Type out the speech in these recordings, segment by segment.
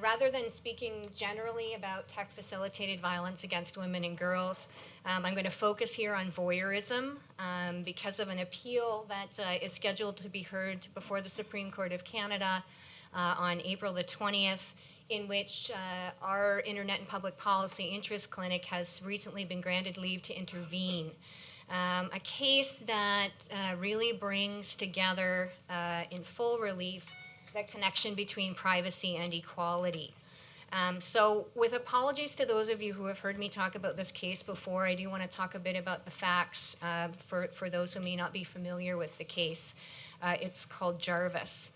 Rather than speaking generally about tech-facilitated violence against women and girls, I'm going to focus here on voyeurism because of an appeal that is scheduled to be heard before the Supreme Court of Canada on April the 20th, in which our Internet and Public Policy Interest Clinic has recently been granted leave to intervene. A case that really brings together in full relief the connection between privacy and equality. So with apologies to those of you who have heard me talk about this case before, I do want to talk a bit about the facts for those who may not be familiar with the case. It's called Jarvis.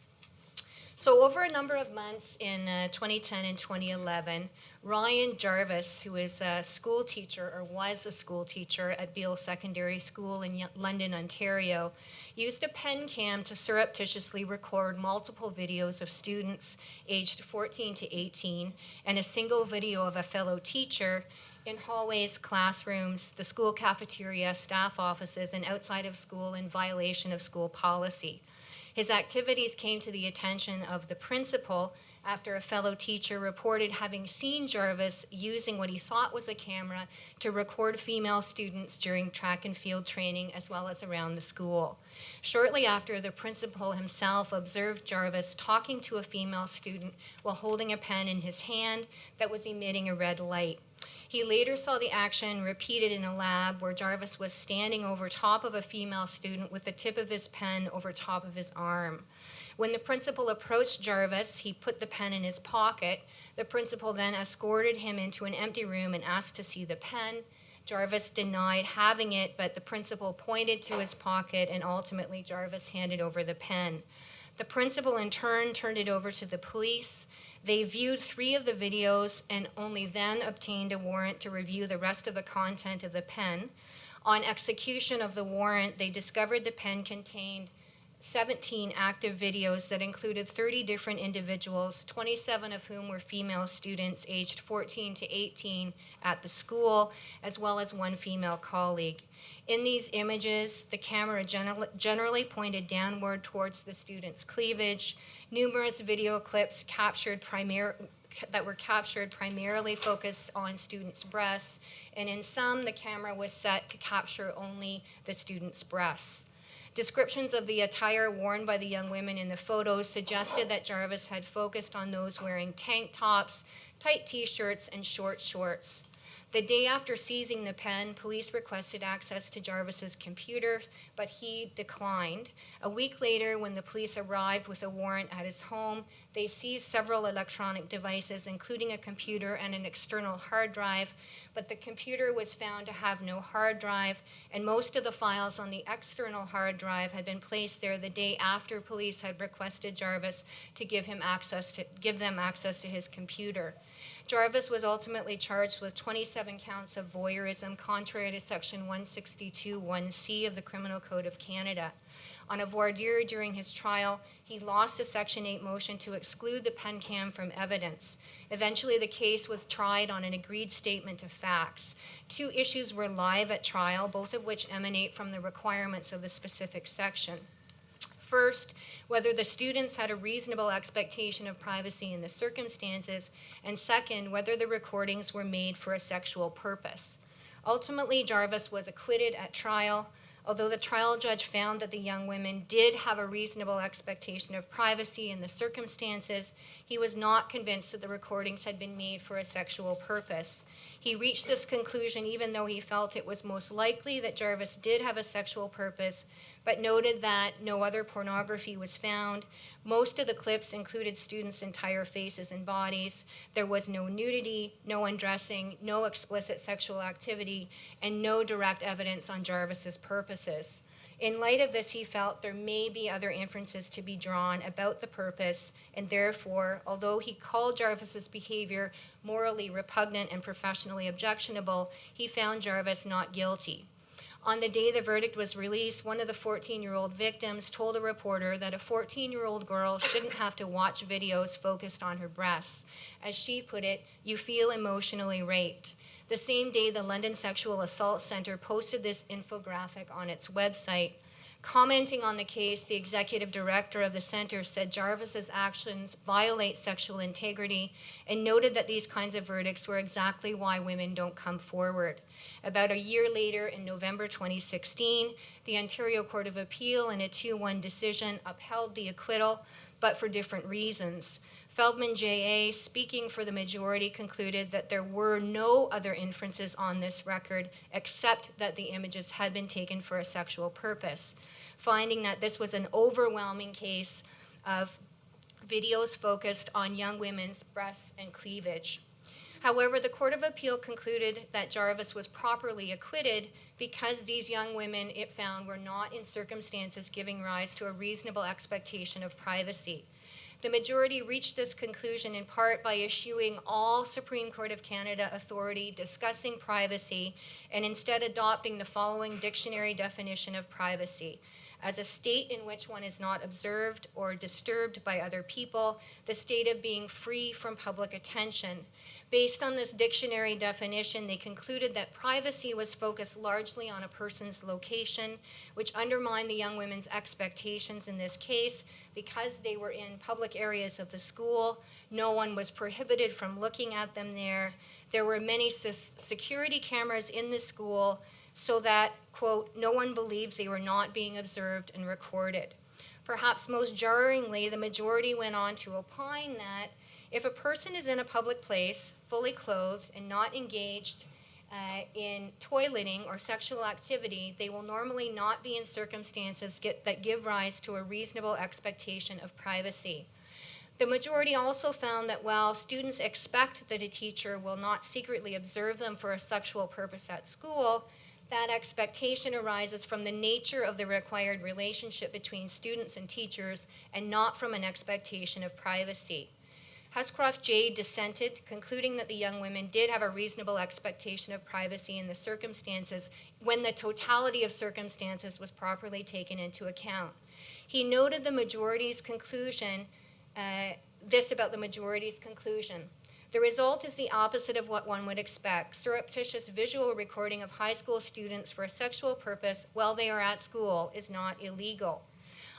So over a number of months in 2010 and 2011, Ryan Jarvis, who is a school teacher or was a school teacher at Beale Secondary School in London, Ontario, used a pen cam to surreptitiously record multiple videos of students aged 14 to 18 and a single video of a fellow teacher in hallways, classrooms, the school cafeteria, staff offices, and outside of school in violation of school policy. His activities came to the attention of the principal after a fellow teacher reported having seen Jarvis using what he thought was a camera to record female students during track and field training as well as around the school. Shortly after, the principal himself observed Jarvis talking to a female student while holding a pen in his hand that was emitting a red light. He later saw the action repeated in a lab where Jarvis was standing over top of a female student with the tip of his pen over top of his arm. When the principal approached Jarvis, he put the pen in his pocket. The principal then escorted him into an empty room and asked to see the pen. Jarvis denied having it, but the principal pointed to his pocket, and ultimately Jarvis handed over the pen. The principal in turn turned it over to the police. They viewed 3 of the videos and only then obtained a warrant to review the rest of the content of the pen. On execution of the warrant, they discovered the pen contained 17 active videos that included 30 different individuals, 27 of whom were female students aged 14 to 18 at the school, as well as 1 female colleague. In these images, the camera generally pointed downward towards the student's cleavage. Numerous video clips that were captured primarily focused on students' breasts, and in some, the camera was set to capture only the student's breasts. Descriptions of the attire worn by the young women in the photos suggested that Jarvis had focused on those wearing tank tops, tight t-shirts, and short shorts. The day after seizing the pen, police requested access to Jarvis's computer, but he declined. A week later, when the police arrived with a warrant at his home, they seized several electronic devices, including a computer and an external hard drive, but the computer was found to have no hard drive, and most of the files on the external hard drive had been placed there the day after police had requested Jarvis to give them access to his computer. Jarvis was ultimately charged with 27 counts of voyeurism, contrary to Section 162(1)(c) of the Criminal Code of Canada. On a voir dire during his trial, he lost a Section 8 motion to exclude the pen cam from evidence. Eventually, the case was tried on an agreed statement of facts. 2 issues were live at trial, both of which emanate from the requirements of the specific section. First, whether the students had a reasonable expectation of privacy in the circumstances, and second, whether the recordings were made for a sexual purpose. Ultimately, Jarvis was acquitted at trial. Although the trial judge found that the young women did have a reasonable expectation of privacy in the circumstances, he was not convinced that the recordings had been made for a sexual purpose. He reached this conclusion even though he felt it was most likely that Jarvis did have a sexual purpose, but noted that no other pornography was found. Most of the clips included students' entire faces and bodies. There was no nudity, no undressing, no explicit sexual activity, and no direct evidence on Jarvis's purposes. In light of this, he felt there may be other inferences to be drawn about the purpose, and therefore, although he called Jarvis's behavior morally repugnant and professionally objectionable, he found Jarvis not guilty. On the day the verdict was released, one of the 14-year-old victims told a reporter that a 14-year-old girl shouldn't have to watch videos focused on her breasts. As she put it, "You feel emotionally raped." The same day, the London Sexual Assault Centre posted this infographic on its website. Commenting on the case, the executive director of the center said Jarvis's actions violate sexual integrity and noted that these kinds of verdicts were exactly why women don't come forward. About a year later, in November 2016, the Ontario Court of Appeal in a 2-1 decision upheld the acquittal, but for different reasons. Feldman J.A., speaking for the majority, concluded that there were no other inferences on this record except that the images had been taken for a sexual purpose, finding that this was an overwhelming case of videos focused on young women's breasts and cleavage. However, the Court of Appeal concluded that Jarvis was properly acquitted because these young women, it found, were not in circumstances giving rise to a reasonable expectation of privacy. The majority reached this conclusion in part by eschewing all Supreme Court of Canada authority discussing privacy and instead adopting the following dictionary definition of privacy: as a state in which one is not observed or disturbed by other people, the state of being free from public attention. Based on this dictionary definition, they concluded that privacy was focused largely on a person's location, which undermined the young women's expectations in this case. Because they were in public areas of the school, no one was prohibited from looking at them there. There were many security cameras in the school so that, quote, no one believed they were not being observed and recorded. Perhaps most jarringly, the majority went on to opine that if a person is in a public place, fully clothed and not engaged in toileting or sexual activity, they will normally not be in circumstances that give rise to a reasonable expectation of privacy. The majority also found that while students expect that a teacher will not secretly observe them for a sexual purpose at school, that expectation arises from the nature of the required relationship between students and teachers and not from an expectation of privacy. Huscroft J. dissented, concluding that the young women did have a reasonable expectation of privacy in the circumstances when the totality of circumstances was properly taken into account. He noted the majority's conclusion, this about the majority's conclusion. The result is the opposite of what one would expect: surreptitious visual recording of high school students for a sexual purpose while they are at school is not illegal.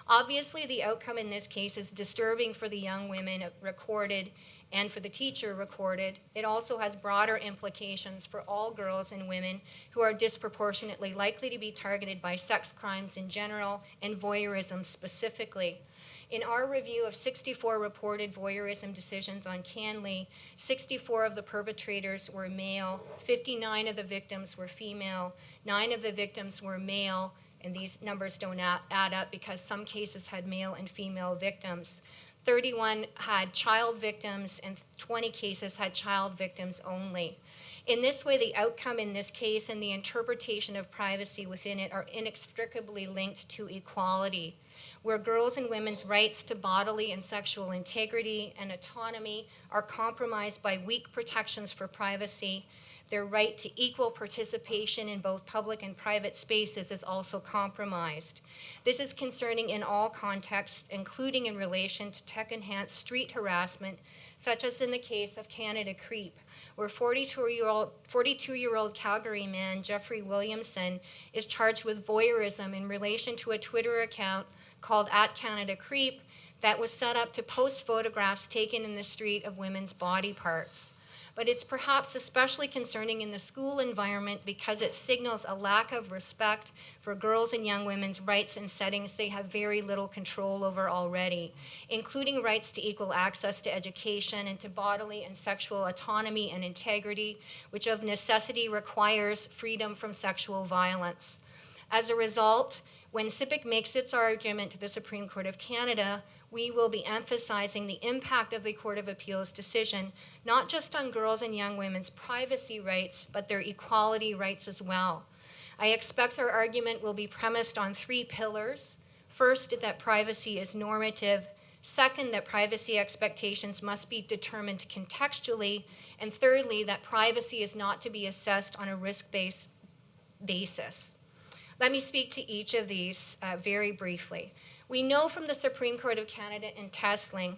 Obviously, the outcome in this case is disturbing for the young women recorded and for the teacher recorded. It also has broader implications for all girls and women who are disproportionately likely to be targeted by sex crimes in general and voyeurism specifically. In our review of 64 reported voyeurism decisions on Canley, 64 of the perpetrators were male, 59 of the victims were female, 9 of the victims were male, and these numbers don't add up because some cases had male and female victims. 31 had child victims, and 20 cases had child victims only. In this way, the outcome in this case and the interpretation of privacy within it are inextricably linked to equality, where girls' and women's rights to bodily and sexual integrity and autonomy are compromised by weak protections for privacy. Their right to equal participation in both public and private spaces is also compromised. This is concerning in all contexts, including in relation to tech-enhanced street harassment, such as in the case of Canada Creep, where 42-year-old Calgary man Jeffrey Williamson is charged with voyeurism in relation to a Twitter account called @CanadaCreep that was set up to post photographs taken in the street of women's body parts. But it's perhaps especially concerning in the school environment because it signals a lack of respect for girls' and young women's rights in settings they have very little control over already, including rights to equal access to education and to bodily and sexual autonomy and integrity, which of necessity requires freedom from sexual violence. As a result, when CIPIC makes its argument to the Supreme Court of Canada, we will be emphasizing the impact of the Court of Appeal's decision, not just on girls' and young women's privacy rights, but their equality rights as well. I expect our argument will be premised on 3 pillars. First, that privacy is normative. Second, that privacy expectations must be determined contextually. And thirdly, that privacy is not to be assessed on a risk-based basis. Let me speak to each of these very briefly. We know from the Supreme Court of Canada in Tesling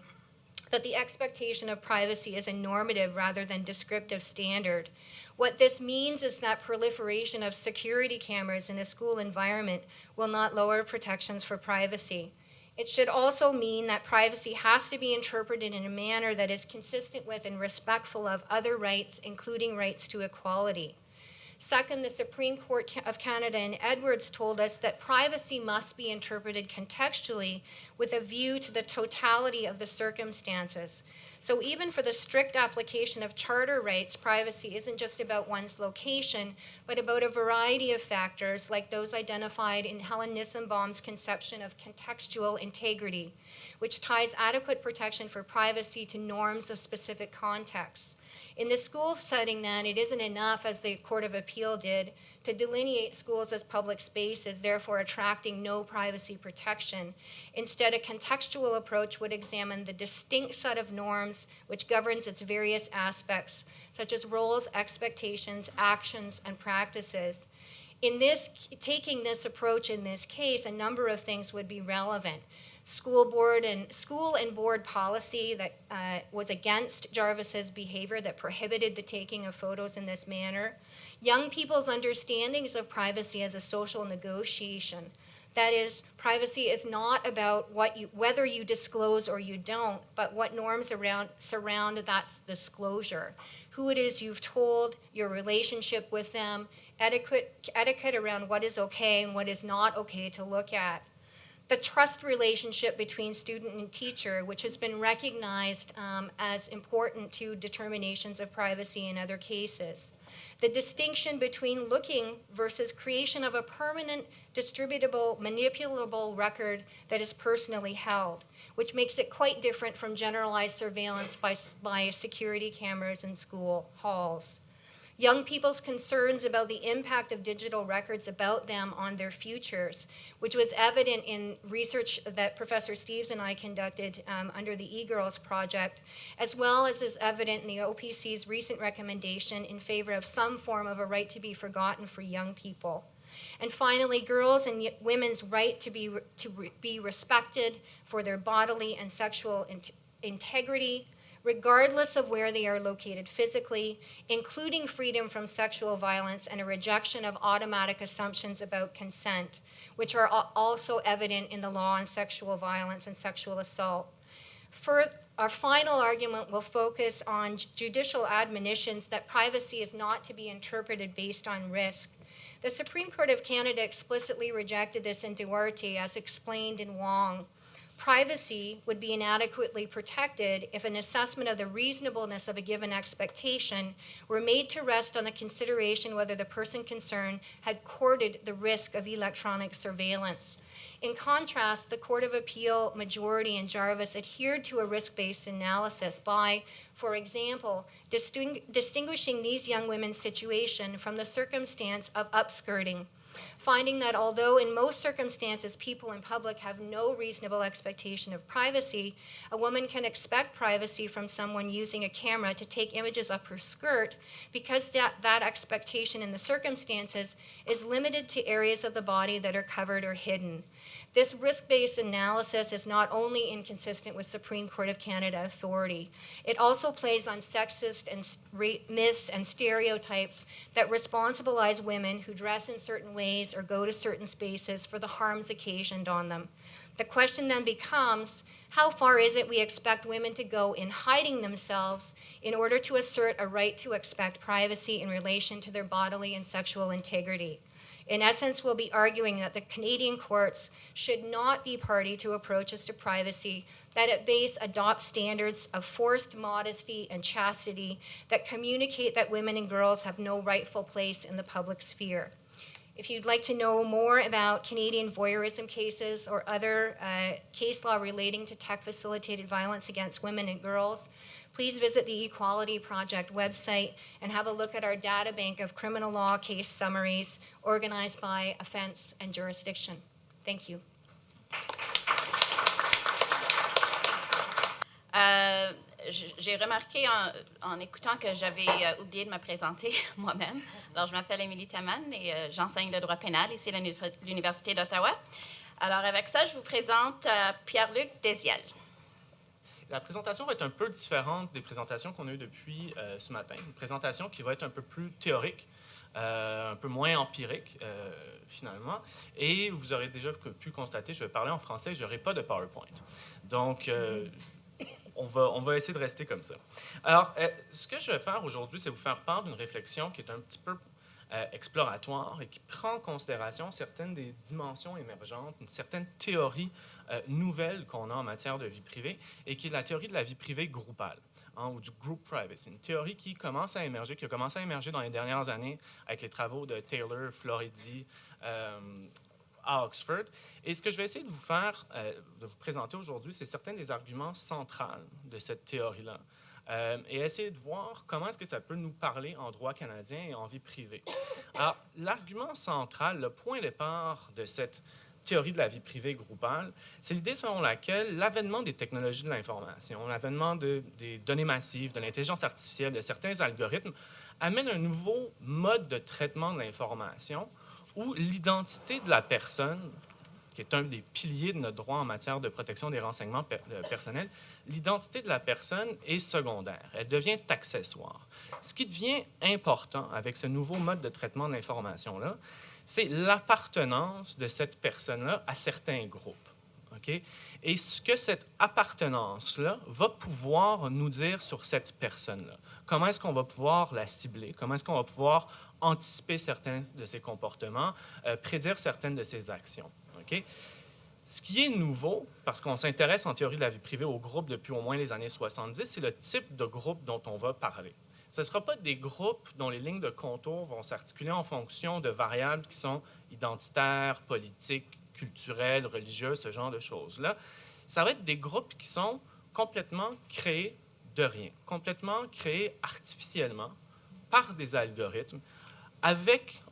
that the expectation of privacy is a normative rather than descriptive standard. What this means is that proliferation of security cameras in a school environment will not lower protections for privacy. It should also mean that privacy has to be interpreted in a manner that is consistent with and respectful of other rights, including rights to equality. Second, the Supreme Court of Canada in Edwards told us that privacy must be interpreted contextually with a view to the totality of the circumstances. So even for the strict application of charter rights, privacy isn't just about one's location, but about a variety of factors like those identified in Helen Nissenbaum's conception of contextual integrity, which ties adequate protection for privacy to norms of specific contexts. In the school setting, then, it isn't enough, as the Court of Appeal did, to delineate schools as public spaces, therefore attracting no privacy protection. Instead, a contextual approach would examine the distinct set of norms which governs its various aspects, such as roles, expectations, actions, and practices. Taking this approach in this case, a number of things would be relevant. School and board policy that was against Jarvis's behavior, that prohibited the taking of photos in this manner. Young people's understandings of privacy as a social negotiation. That is, privacy is not about whether you disclose or you don't, but what norms surround that disclosure. Who it is you've told, your relationship with them, etiquette around what is okay and what is not okay to look at. The trust relationship between student and teacher, which has been recognized as important to determinations of privacy in other cases. The distinction between looking versus creation of a permanent, distributable, manipulable record that is personally held, which makes it quite different from generalized surveillance by security cameras in school halls. Young people's concerns about the impact of digital records about them on their futures, which was evident in research that Professor Steves and I conducted under the eGirls project, as well as is evident in the OPC's recent recommendation in favor of some form of a right to be forgotten for young people. And finally, girls' and women's right to be respected for their bodily and sexual integrity, regardless of where they are located physically, including freedom from sexual violence and a rejection of automatic assumptions about consent, which are also evident in the law on sexual violence and sexual assault. Our final argument will focus on judicial admonitions that privacy is not to be interpreted based on risk. The Supreme Court of Canada explicitly rejected this in Duarte, as explained in Wong. Privacy would be inadequately protected if an assessment of the reasonableness of a given expectation were made to rest on a consideration whether the person concerned had courted the risk of electronic surveillance. In contrast, the Court of Appeal majority in Jarvis adhered to a risk-based analysis by, for example, distinguishing these young women's situation from the circumstance of upskirting, finding that although in most circumstances people in public have no reasonable expectation of privacy, a woman can expect privacy from someone using a camera to take images of her skirt because that expectation in the circumstances is limited to areas of the body that are covered or hidden. This risk-based analysis is not only inconsistent with Supreme Court of Canada authority, it also plays on sexist and myths and stereotypes that responsibilize women who dress in certain ways or go to certain spaces for the harms occasioned on them. The question then becomes, how far is it we expect women to go in hiding themselves in order to assert a right to expect privacy in relation to their bodily and sexual integrity? In essence, we'll be arguing that the Canadian courts should not be party to approaches to privacy that at base adopt standards of forced modesty and chastity that communicate that women and girls have no rightful place in the public sphere. If you'd like to know more about Canadian voyeurism cases or other case law relating to tech-facilitated violence against women and girls, please visit the Equality Project website and have a look at our data bank of criminal law case summaries organized by offense and jurisdiction. Thank you. J'ai remarqué en écoutant que j'avais oublié de me présenter moi-même. Alors, je m'appelle Amani et j'enseigne le droit pénal ici à l'Université d'Ottawa. Alors, avec ça, je vous présente Pierre-Luc Déziel. La présentation va être un peu différente des présentations qu'on a eues depuis ce matin. Une présentation qui va être un peu plus théorique, un peu moins empirique, finalement. Et vous aurez déjà pu constater, je vais parler en français, je n'aurai pas de PowerPoint. Donc, on va essayer de rester comme ça. Alors, ce que je vais faire aujourd'hui, c'est vous faire part d'une réflexion qui est un petit peu exploratoire et qui prend en considération certaines des dimensions émergentes, une certaine théorie nouvelle qu'on a en matière de vie privée et qui est la théorie de la vie privée groupale, ou du group privacy. Une théorie qui commence à émerger, qui a commencé à émerger dans les dernières années avec les travaux de Taylor, Floridi, à Oxford. Et ce que je vais essayer de vous faire, de vous présenter aujourd'hui, c'est certains des arguments centraux de cette théorie-là. Et essayer de voir comment est-ce que ça peut nous parler en droit canadien et en vie privée. Alors, l'argument central, le point de départ de cette théorie de la vie privée groupale, c'est l'idée selon laquelle l'avènement des technologies de l'information, l'avènement des données massives, de l'intelligence artificielle, de certains algorithmes, amène un nouveau mode de traitement de l'information où l'identité de la personne, qui est un des piliers de notre droit en matière de protection des renseignements personnels, l'identité de la personne est secondaire. Elle devient accessoire. Ce qui devient important avec ce nouveau mode de traitement de l'information-là, c'est l'appartenance de cette personne-là à certains groupes. Okay? Et ce que cette appartenance-là va pouvoir nous dire sur cette personne-là. Comment est-ce qu'on va pouvoir la cibler? Comment est-ce qu'on va pouvoir anticiper certains de ses comportements, prédire certaines de ses actions? Okay? Ce qui est nouveau, parce qu'on s'intéresse en théorie de la vie privée aux groupes depuis au moins les années 70, c'est le type de groupe dont on va parler. Ce ne sera pas des groupes dont les lignes de contour vont s'articuler en fonction de variables qui sont identitaires, politiques, culturelles, religieuses, ce genre de choses-là. Ça va être des groupes qui sont complètement créés de rien, complètement créés artificiellement par des algorithmes,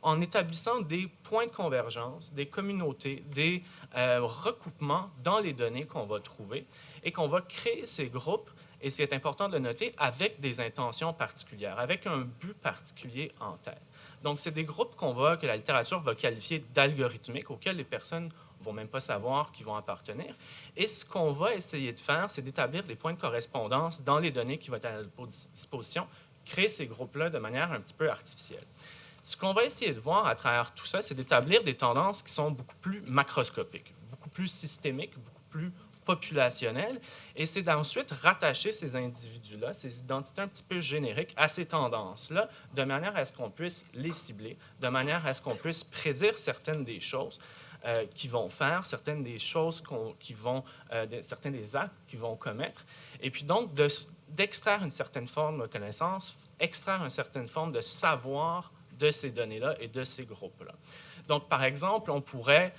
en établissant des points de convergence, des communautés, des recoupements dans les données qu'on va trouver et qu'on va créer ces groupes, et c'est important de le noter, avec des intentions particulières, avec un but particulier en tête. Donc, c'est des groupes que la littérature va qualifier d'algorithmiques, auxquels les personnes ne vont même pas savoir qu'ils vont appartenir. Et ce qu'on va essayer de faire, c'est d'établir des points de correspondance dans les données qui vont être à notre disposition, créer ces groupes-là de manière un petit peu artificielle. Ce qu'on va essayer de voir à travers tout ça, c'est d'établir des tendances qui sont beaucoup plus macroscopiques, beaucoup plus systémiques, beaucoup plus populationnelles, et c'est d'ensuite rattacher ces individus-là, ces identités un petit peu génériques, à ces tendances-là, de manière à ce qu'on puisse les cibler, de manière à ce qu'on puisse prédire certaines des choses qu'ils vont faire, certaines des choses certains des actes qu'ils vont commettre, et puis donc d'extraire une certaine forme de connaissance, extraire une certaine forme de savoir de ces données-là et de ces groupes-là. Donc, par exemple, on pourrait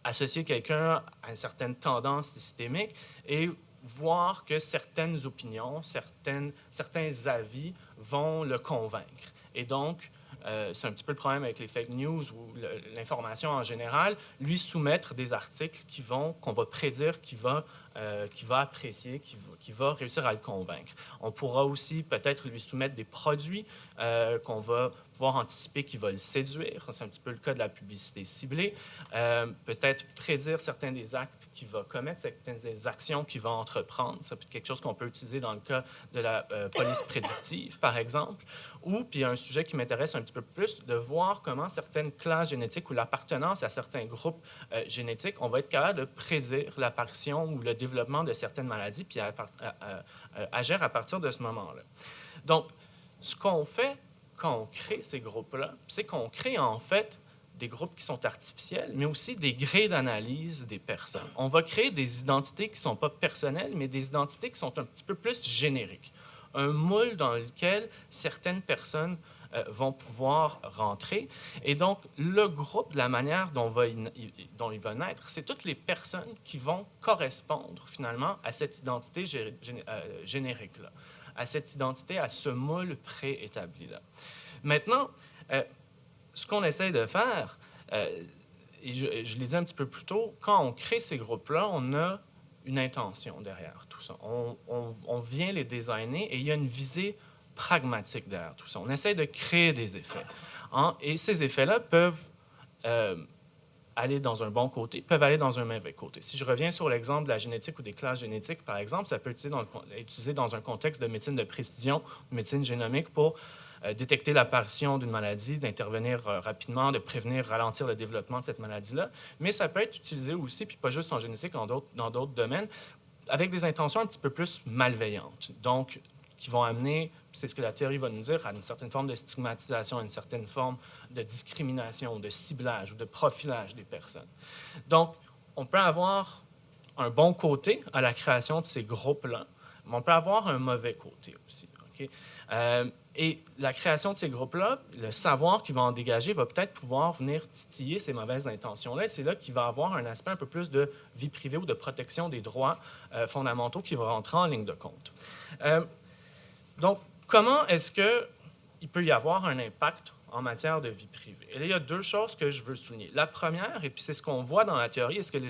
associer quelqu'un à une certaine tendance systémique et voir que certaines opinions, certains avis vont le convaincre. Et donc, c'est un petit peu le problème avec les fake news ou l'information en général, lui soumettre des articles qu'on va prédire qu'il va apprécier, qui va réussir à le convaincre. On pourra aussi peut-être lui soumettre des produits qu'on va pouvoir anticiper qu'il va le séduire. C'est un petit peu le cas de la publicité ciblée. Peut-être prédire certains des actes qu'il va commettre, certaines des actions qu'il va entreprendre. Ça peut être quelque chose qu'on peut utiliser dans le cas de la police prédictive, par exemple. Ou, puis un sujet qui m'intéresse un petit peu plus, de voir comment certaines classes génétiques ou l'appartenance à certains groupes génétiques, on va être capable de prédire l'apparition ou le développement de certaines maladies, puis agir à partir de ce moment-là. Donc, ce qu'on fait quand on crée ces groupes-là, c'est qu'on crée en fait des groupes qui sont artificiels, mais aussi des grés d'analyse des personnes. On va créer des identités qui ne sont pas personnelles, mais des identités qui sont un petit peu plus génériques. Un moule dans lequel certaines personnes vont pouvoir rentrer. Et donc, le groupe, la manière dont il va naître, c'est toutes les personnes qui vont correspondre finalement à cette identité générique-là, à cette identité, à ce moule préétabli-là. Maintenant, ce qu'on essaie de faire, et je l'ai dit un petit peu plus tôt, quand on crée ces groupes-là, on a une intention derrière tout ça. On vient les designer et il y a une visée pragmatique derrière tout ça. On essaie de créer des effets. Et ces effets-là peuvent aller dans un bon côté, peuvent aller dans un mauvais côté. Si je reviens sur l'exemple de la génétique ou des classes génétiques, par exemple, ça peut être utilisé dans un contexte de médecine de précision, de médecine génomique pour détecter l'apparition d'une maladie, d'intervenir rapidement, de prévenir, ralentir le développement de cette maladie-là. Mais ça peut être utilisé aussi, puis pas juste en génétique, dans d'autres domaines, avec des intentions un petit peu plus malveillantes. Donc, qui vont amener, c'est ce que la théorie va nous dire, à une certaine forme de stigmatisation, à une certaine forme de discrimination, de ciblage ou de profilage des personnes. Donc, on peut avoir un bon côté à la création de ces groupes-là, mais on peut avoir un mauvais côté aussi. Okay? Et la création de ces groupes-là, le savoir qu'ils vont en dégager va peut-être pouvoir venir titiller ces mauvaises intentions-là. Et c'est là qu'il va avoir un aspect un peu plus de vie privée ou de protection des droits fondamentaux qui va rentrer en ligne de compte. Donc, comment est-ce qu'il peut y avoir un impact en matière de vie privée? Et là, il y a deux choses que je veux souligner. La première, et puis c'est ce qu'on voit dans la théorie, et ce que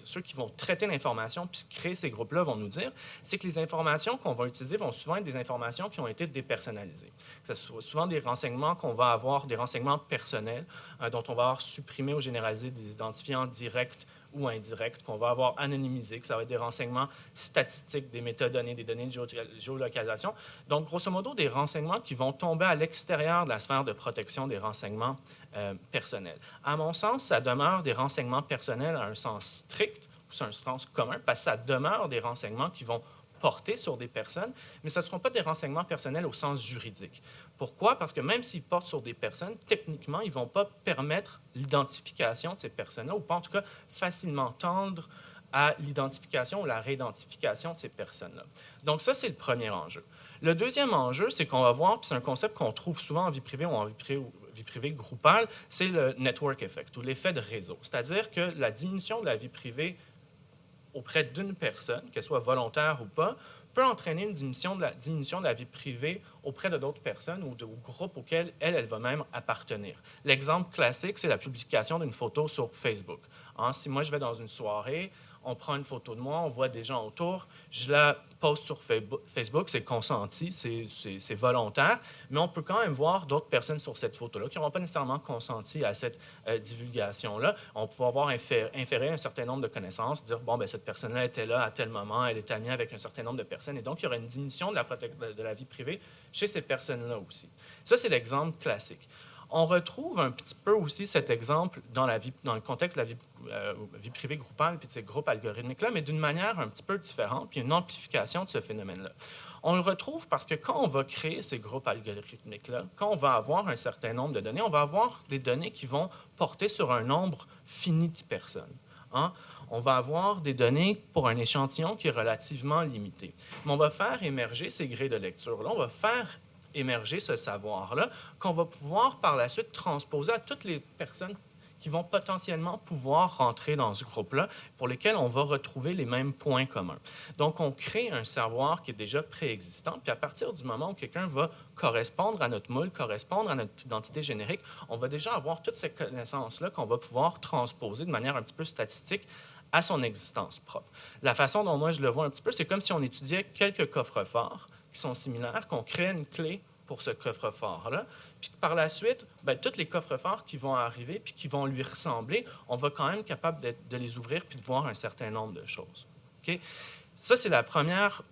ceux qui vont traiter l'information puis créer ces groupes-là vont nous dire, c'est que les informations qu'on va utiliser vont souvent être des informations qui ont été dépersonnalisées. Que ce soit souvent des renseignements qu'on va avoir, des renseignements personnels dont on va avoir supprimé ou généralisé des identifiants directs ou indirects, qu'on va avoir anonymisés, que ça va être des renseignements statistiques, des métadonnées, des données de géolocalisation. Donc, grosso modo, des renseignements qui vont tomber à l'extérieur de la sphère de protection des renseignements personnels. À mon sens, ça demeure des renseignements personnels à un sens strict, c'est un sens commun, parce que ça demeure des renseignements qui vont porter sur des personnes, mais ce ne seront pas des renseignements personnels au sens juridique. Pourquoi? Parce que même s'ils portent sur des personnes, techniquement, ils ne vont pas permettre l'identification de ces personnes-là, ou pas en tout cas facilement tendre à l'identification ou la réidentification de ces personnes-là. Donc ça, c'est le premier enjeu. Le deuxième enjeu, c'est qu'on va voir, puis c'est un concept qu'on trouve souvent en vie privée ou en vie privée groupale, c'est le network effect ou l'effet de réseau. C'est-à-dire que la diminution de la vie privée auprès d'une personne, qu'elle soit volontaire ou pas, peut entraîner une diminution de la vie privée auprès de d'autres personnes ou de groupes auxquels elle va même appartenir. L'exemple classique, c'est la publication d'une photo sur Facebook. Si moi, je vais dans une soirée, on prend une photo de moi, on voit des gens autour, je la poste sur Facebook, c'est consenti, c'est volontaire, mais on peut quand même voir d'autres personnes sur cette photo-là qui n'auront pas nécessairement consenti à cette divulgation-là. On peut avoir inféré un certain nombre de connaissances, dire, bon, ben cette personne-là était là à tel moment, elle est amie avec un certain nombre de personnes, et donc il y aura une diminution de la vie privée chez ces personnes-là aussi. Ça, c'est l'exemple classique. On retrouve un petit peu aussi cet exemple dans le contexte de la vie privée groupale puis de ces groupes algorithmiques-là, mais d'une manière un petit peu différente, puis une amplification de ce phénomène-là. On le retrouve parce que quand on va créer ces groupes algorithmiques-là, quand on va avoir un certain nombre de données, on va avoir des données qui vont porter sur un nombre fini de personnes. On va avoir des données pour un échantillon qui est relativement limité. Mais on va faire émerger ces grilles de lecture-là, on va faire émerger ce savoir-là, qu'on va pouvoir par la suite transposer à toutes les personnes qui vont potentiellement pouvoir rentrer dans ce groupe-là, pour lesquels on va retrouver les mêmes points communs. Donc, on crée un savoir qui est déjà préexistant, puis à partir du moment où quelqu'un va correspondre à notre moule, correspondre à notre identité générique, on va déjà avoir toutes ces connaissances-là qu'on va pouvoir transposer de manière un petit peu statistique à son existence propre. La façon dont moi je le vois un petit peu, c'est comme si on étudiait quelques coffres-forts qui sont similaires, qu'on crée une clé pour ce coffre-fort-là, puis par la suite, tous les coffres-forts qui vont arriver puis qui vont lui ressembler, on va quand même être capable de les ouvrir puis de voir un certain nombre de choses. Okay? Ça, c'est la première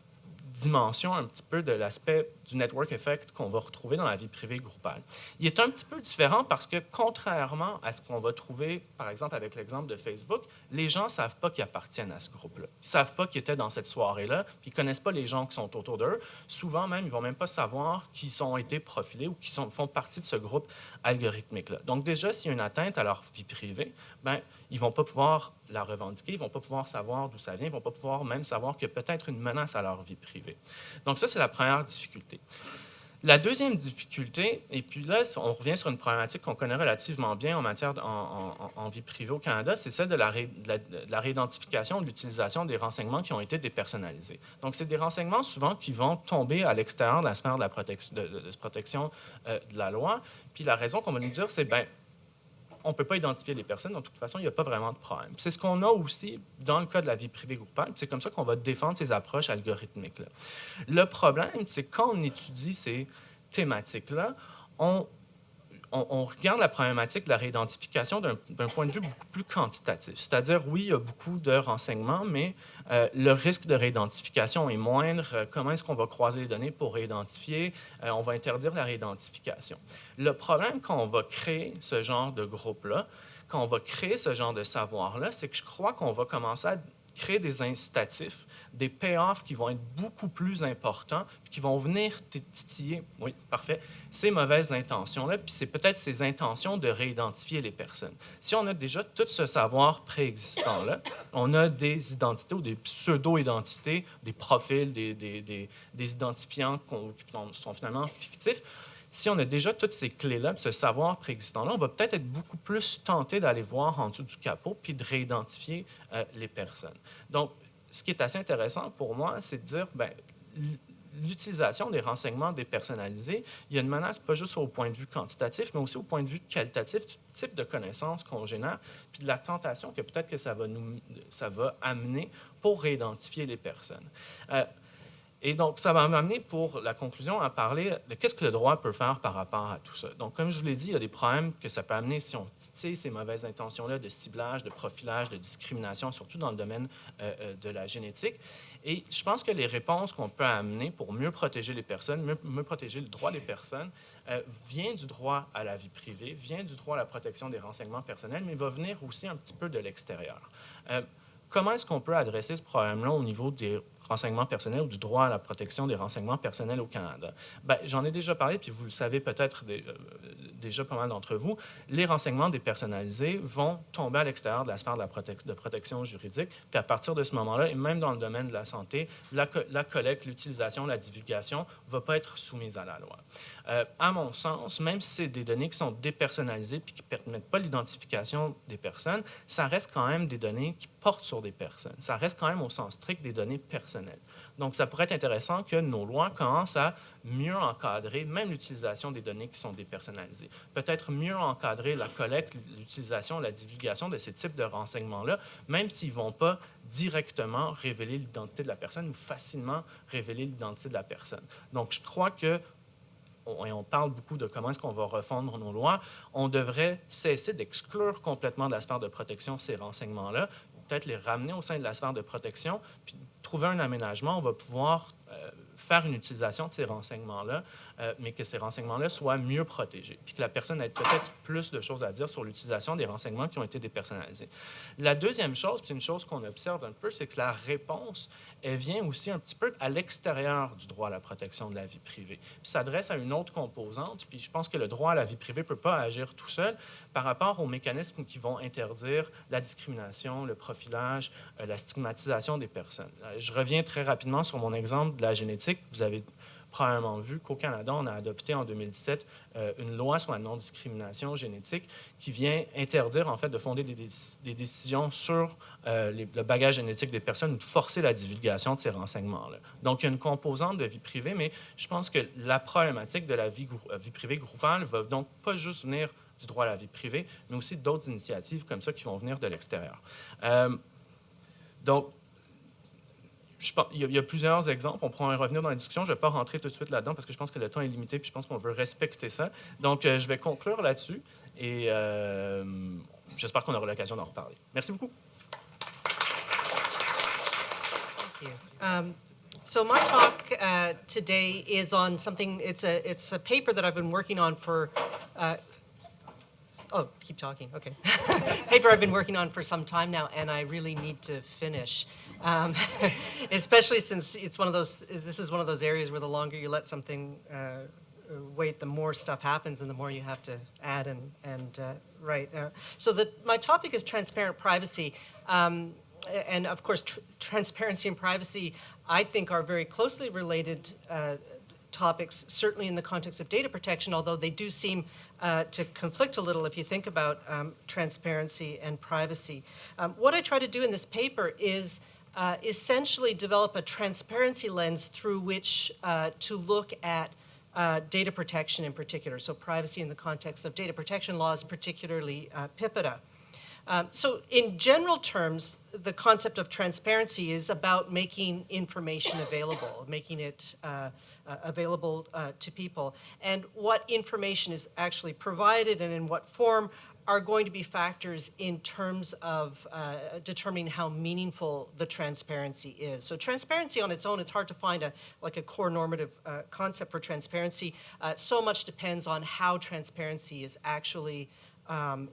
dimension un petit peu de l'aspect du network effect qu'on va retrouver dans la vie privée groupale. Il est un petit peu différent parce que, contrairement à ce qu'on va trouver, par exemple, avec l'exemple de Facebook, les gens ne savent pas qu'ils appartiennent à ce groupe-là. Ils ne savent pas qu'ils étaient dans cette soirée-là, puis ils ne connaissent pas les gens qui sont autour d'eux. Souvent même, ils ne vont même pas savoir qu'ils ont été profilés ou qu'ils font partie de ce groupe algorithmique-là. Donc déjà, s'il y a une atteinte à leur vie privée, ils ne vont pas pouvoir la revendiquer, ils ne vont pas pouvoir savoir d'où ça vient, ils ne vont pas pouvoir même savoir qu'il y a peut-être une menace à leur vie privée. Donc ça, c'est la première difficulté. La deuxième difficulté, et puis là, on revient sur une problématique qu'on connaît relativement bien en matière en vie privée au Canada, c'est celle de la réidentification, de l'utilisation des renseignements qui ont été dépersonnalisés. Donc, c'est des renseignements souvent qui vont tomber à l'extérieur de la sphère de protection de la loi. Puis la raison qu'on va nous dire, c'est, on ne peut pas identifier les personnes, de toute façon, il n'y a pas vraiment de problème. C'est ce qu'on a aussi dans le cas de la vie privée groupale, c'est comme ça qu'on va défendre ces approches algorithmiques-là. Le problème, c'est quand on étudie ces thématiques-là, on regarde la problématique de la réidentification d'un point de vue beaucoup plus quantitatif. C'est-à-dire, oui, il y a beaucoup de renseignements, mais le risque de réidentification est moindre. Comment est-ce qu'on va croiser les données pour réidentifier? On va interdire la réidentification. Le problème quand on va créer ce genre de groupe-là, quand on va créer ce genre de savoir-là, c'est que je crois qu'on va commencer à créer des incitatifs, des payoffs qui vont être beaucoup plus importants, puis qui vont venir titiller, oui, parfait, ces mauvaises intentions-là, puis c'est peut-être ces intentions de réidentifier les personnes. Si on a déjà tout ce savoir préexistant-là, on a des identités ou des pseudo-identités, des profils, des identifiants qui sont finalement fictifs. Si on a déjà toutes ces clés-là, ce savoir préexistant-là, on va peut-être être beaucoup plus tenté d'aller voir en dessous du capot puis de réidentifier les personnes. Donc, ce qui est assez intéressant pour moi, c'est de dire, bien, l'utilisation des renseignements dépersonnalisés, il y a une menace pas juste au point de vue quantitatif, mais aussi au point de vue qualitatif du type de connaissances qu'on génère, puis de la tentation que peut-être que ça va amener pour réidentifier les personnes. Et donc, ça va m'amener pour la conclusion à parler de qu'est-ce que le droit peut faire par rapport à tout ça. Donc, comme je vous l'ai dit, il y a des problèmes que ça peut amener si on titille ces mauvaises intentions-là de ciblage, de profilage, de discrimination, surtout dans le domaine de la génétique. Et je pense que les réponses qu'on peut amener pour mieux protéger les personnes, mieux protéger le droit des personnes, vient du droit à la vie privée, vient du droit à la protection des renseignements personnels, mais va venir aussi un petit peu de l'extérieur. Comment est-ce qu'on peut adresser ce problème-là au niveau des renseignements personnels ou du droit à la protection des renseignements personnels au Canada? Bien, j'en ai déjà parlé, puis vous le savez peut-être déjà pas mal d'entre vous. Les renseignements dépersonnalisés vont tomber à l'extérieur de la sphère de protection juridique, puis à partir de ce moment-là, et même dans le domaine de la santé, la collecte, l'utilisation, la divulgation ne va pas être soumise à la loi. À mon sens, même si c'est des données qui sont dépersonnalisées puis qui ne permettent pas l'identification des personnes, ça reste quand même des données qui portent sur des personnes. Ça reste quand même au sens strict des données personnelles. Donc, ça pourrait être intéressant que nos lois commencent à mieux encadrer même l'utilisation des données qui sont dépersonnalisées. Peut-être mieux encadrer la collecte, l'utilisation, la divulgation de ces types de renseignements-là, même s'ils ne vont pas directement révéler l'identité de la personne ou facilement révéler l'identité de la personne. Donc, je crois que et on parle beaucoup de comment est-ce qu'on va refondre nos lois, on devrait cesser d'exclure complètement de la sphère de protection ces renseignements-là, peut-être les ramener au sein de la sphère de protection, puis trouver un aménagement, on va pouvoir faire une utilisation de ces renseignements-là, mais que ces renseignements-là soient mieux protégés, puis que la personne ait peut-être plus de choses à dire sur l'utilisation des renseignements qui ont été dépersonnalisés. La deuxième chose, c'est une chose qu'on observe un peu, c'est que la réponse, elle vient aussi un petit peu à l'extérieur du droit à la protection de la vie privée. Puis s'adresse à une autre composante, puis je pense que le droit à la vie privée ne peut pas agir tout seul par rapport aux mécanismes qui vont interdire la discrimination, le profilage, la stigmatisation des personnes. Je reviens très rapidement sur mon exemple de la génétique. Vous avez probablement vu qu'au Canada, on a adopté en 2017 une loi sur la non-discrimination génétique qui vient interdire, en fait, de fonder des décisions sur le bagage génétique des personnes ou de forcer la divulgation de ces renseignements-là. Donc, il y a une composante de vie privée, mais je pense que la problématique de la vie privée groupale va donc pas juste venir du droit à la vie privée, mais aussi d'autres initiatives comme ça qui vont venir de l'extérieur. Donc, il y a plusieurs exemples. On pourra en revenir dans la discussion. Je ne vais pas rentrer tout de suite là-dedans parce que je pense que le temps est limité puis je pense qu'on veut respecter ça. Donc, je vais conclure là-dessus et j'espère qu'on aura l'occasion d'en reparler. Merci beaucoup. Thank you. So my talk today is on something, it's a paper that I've been working on for, oh, keep talking, okay. Paper I've been working on for some time now, and I really need to finish. Especially since it's one of those, this is one of those areas where the longer you let something wait, the more stuff happens and the more you have to add and write. So my topic is transparent privacy. And of course, transparency and privacy, I think, are very closely related topics, certainly in the context of data protection, although they do seem to conflict a little if you think about transparency and privacy. What I try to do in this paper is essentially develop a transparency lens through which to look at data protection in particular, so privacy in the context of data protection laws, particularly PIPEDA. So in general terms, the concept of transparency is about making information available, making it available to people. And what information is actually provided and in what form are going to be factors in terms of determining how meaningful the transparency is. So transparency on its own, it's hard to find a core normative concept for transparency. So much depends on how transparency is actually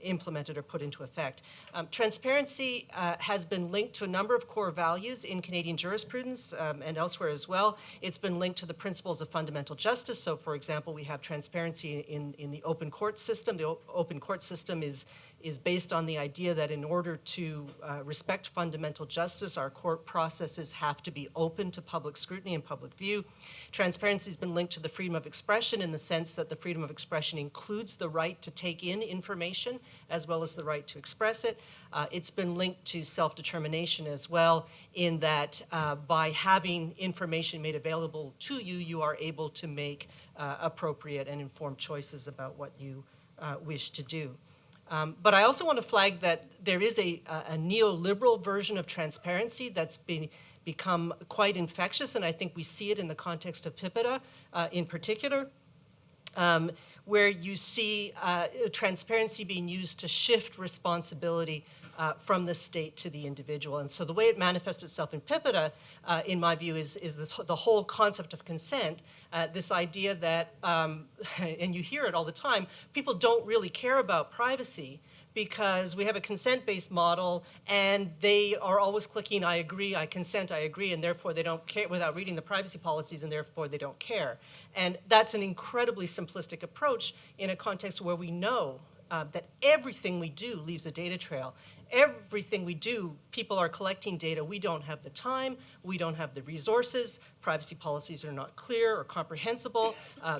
implemented or put into effect. Transparency has been linked to a number of core values in Canadian jurisprudence and elsewhere as well. It's been linked to the principles of fundamental justice. So, for example, we have transparency in the open court system. The open court system is based on the idea that in order to respect fundamental justice, our court processes have to be open to public scrutiny and public view. Transparency has been linked to the freedom of expression in the sense that the freedom of expression includes the right to take in information as well as the right to express it. It's been linked to self-determination as well, in that by having information made available to you, you are able to make appropriate and informed choices about what you wish to do. But I also want to flag that there is a neoliberal version of transparency that's become quite infectious, and I think we see it in the context of PIPEDA in particular, where you see transparency being used to shift responsibility from the state to the individual. And so the way it manifests itself in PIPEDA, in my view, is the whole concept of consent, this idea that, and you hear it all the time, people don't really care about privacy because we have a consent-based model and they are always clicking, I agree, I consent, I agree, and therefore they don't care, without reading the privacy policies, and therefore they don't care. And that's an incredibly simplistic approach in a context where we know that everything we do leaves a data trail. Everything we do, people are collecting data. We don't have the time, we don't have the resources, privacy policies are not clear or comprehensible,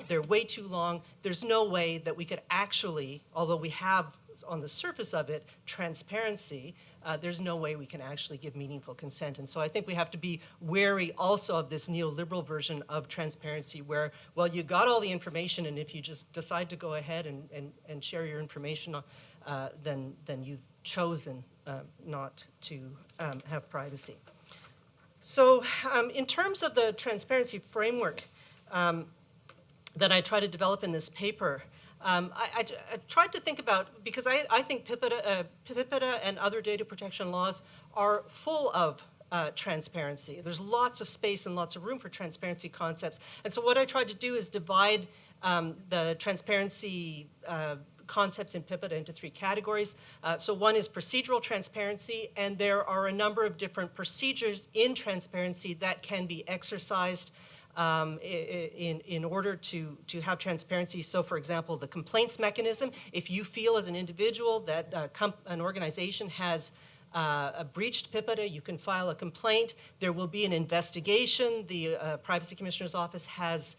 they're way too long. There's no way that we could actually, although we have on the surface of it transparency, there's no way we can actually give meaningful consent. And so I think we have to be wary also of this neoliberal version of transparency where, well, you got all the information, and if you just decide to go ahead and share your information, then you've chosen not to have privacy. So in terms of the transparency framework that I try to develop in this paper, I tried to think about, because I think PIPEDA and other data protection laws are full of transparency. There's lots of space and lots of room for transparency concepts. And so what I tried to do is divide the transparency concepts in PIPEDA into three categories. So one is procedural transparency, and there are a number of different procedures in transparency that can be exercised in order to have transparency. So, for example, the complaints mechanism, if you feel as an individual that an organization has breached PIPEDA, you can file a complaint. There will be an investigation. The Privacy Commissioner's Office has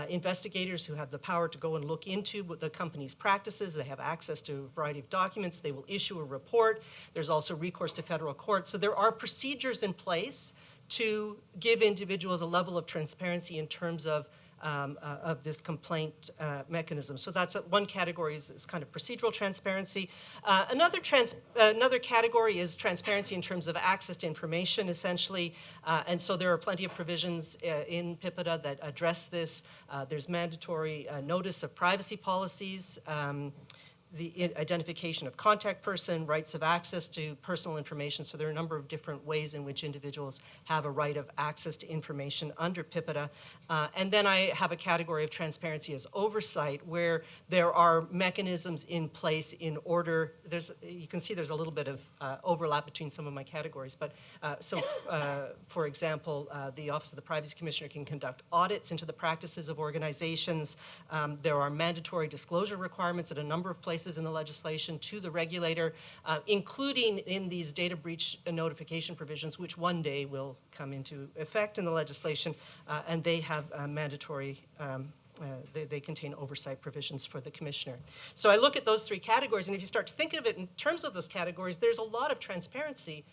investigators who have the power to go and look into the company's practices. They have access to a variety of documents. They will issue a report. There's also recourse to federal court. So there are procedures in place to give individuals a level of transparency in terms of this complaint mechanism. So that's one category is kind of procedural transparency. Another category is transparency in terms of access to information, essentially. And so there are plenty of provisions in PIPEDA that address this. There's mandatory notice of privacy policies, the identification of contact person, rights of access to personal information. So there are a number of different ways in which individuals have a right of access to information under PIPEDA. And then I have a category of transparency as oversight, where there are mechanisms in place in order, you can see there's a little bit of overlap between some of my categories. But for example, the Office of the Privacy Commissioner can conduct audits into the practices of organizations. There are mandatory disclosure requirements at a number of places in the legislation to the regulator, including in these data breach notification provisions, which one day will come into effect in the legislation, and they have mandatory, they contain oversight provisions for the commissioner. So I look at those three categories, and if you start to think of it in terms of those categories, there's a lot of transparency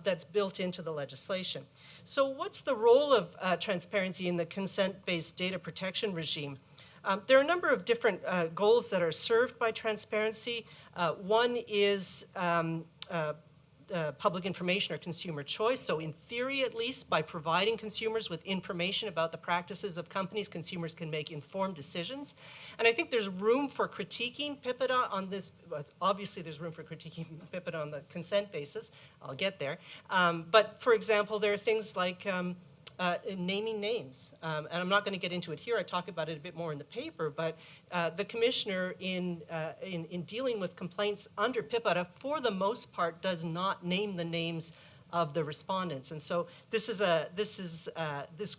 that's built into the legislation. So what's the role of transparency in the consent-based data protection regime? There are a number of different goals that are served by transparency. One is public information or consumer choice. So in theory, at least, by providing consumers with information about the practices of companies, consumers can make informed decisions. And I think there's room for critiquing PIPEDA on this. Well, obviously, there's room for critiquing PIPEDA on the consent basis. I'll get there. But for example, there are things like naming names. And I'm not going to get into it here. I talk about it a bit more in the paper. But the commissioner, in dealing with complaints under PIPEDA, for the most part, does not name the names of the respondents. And so this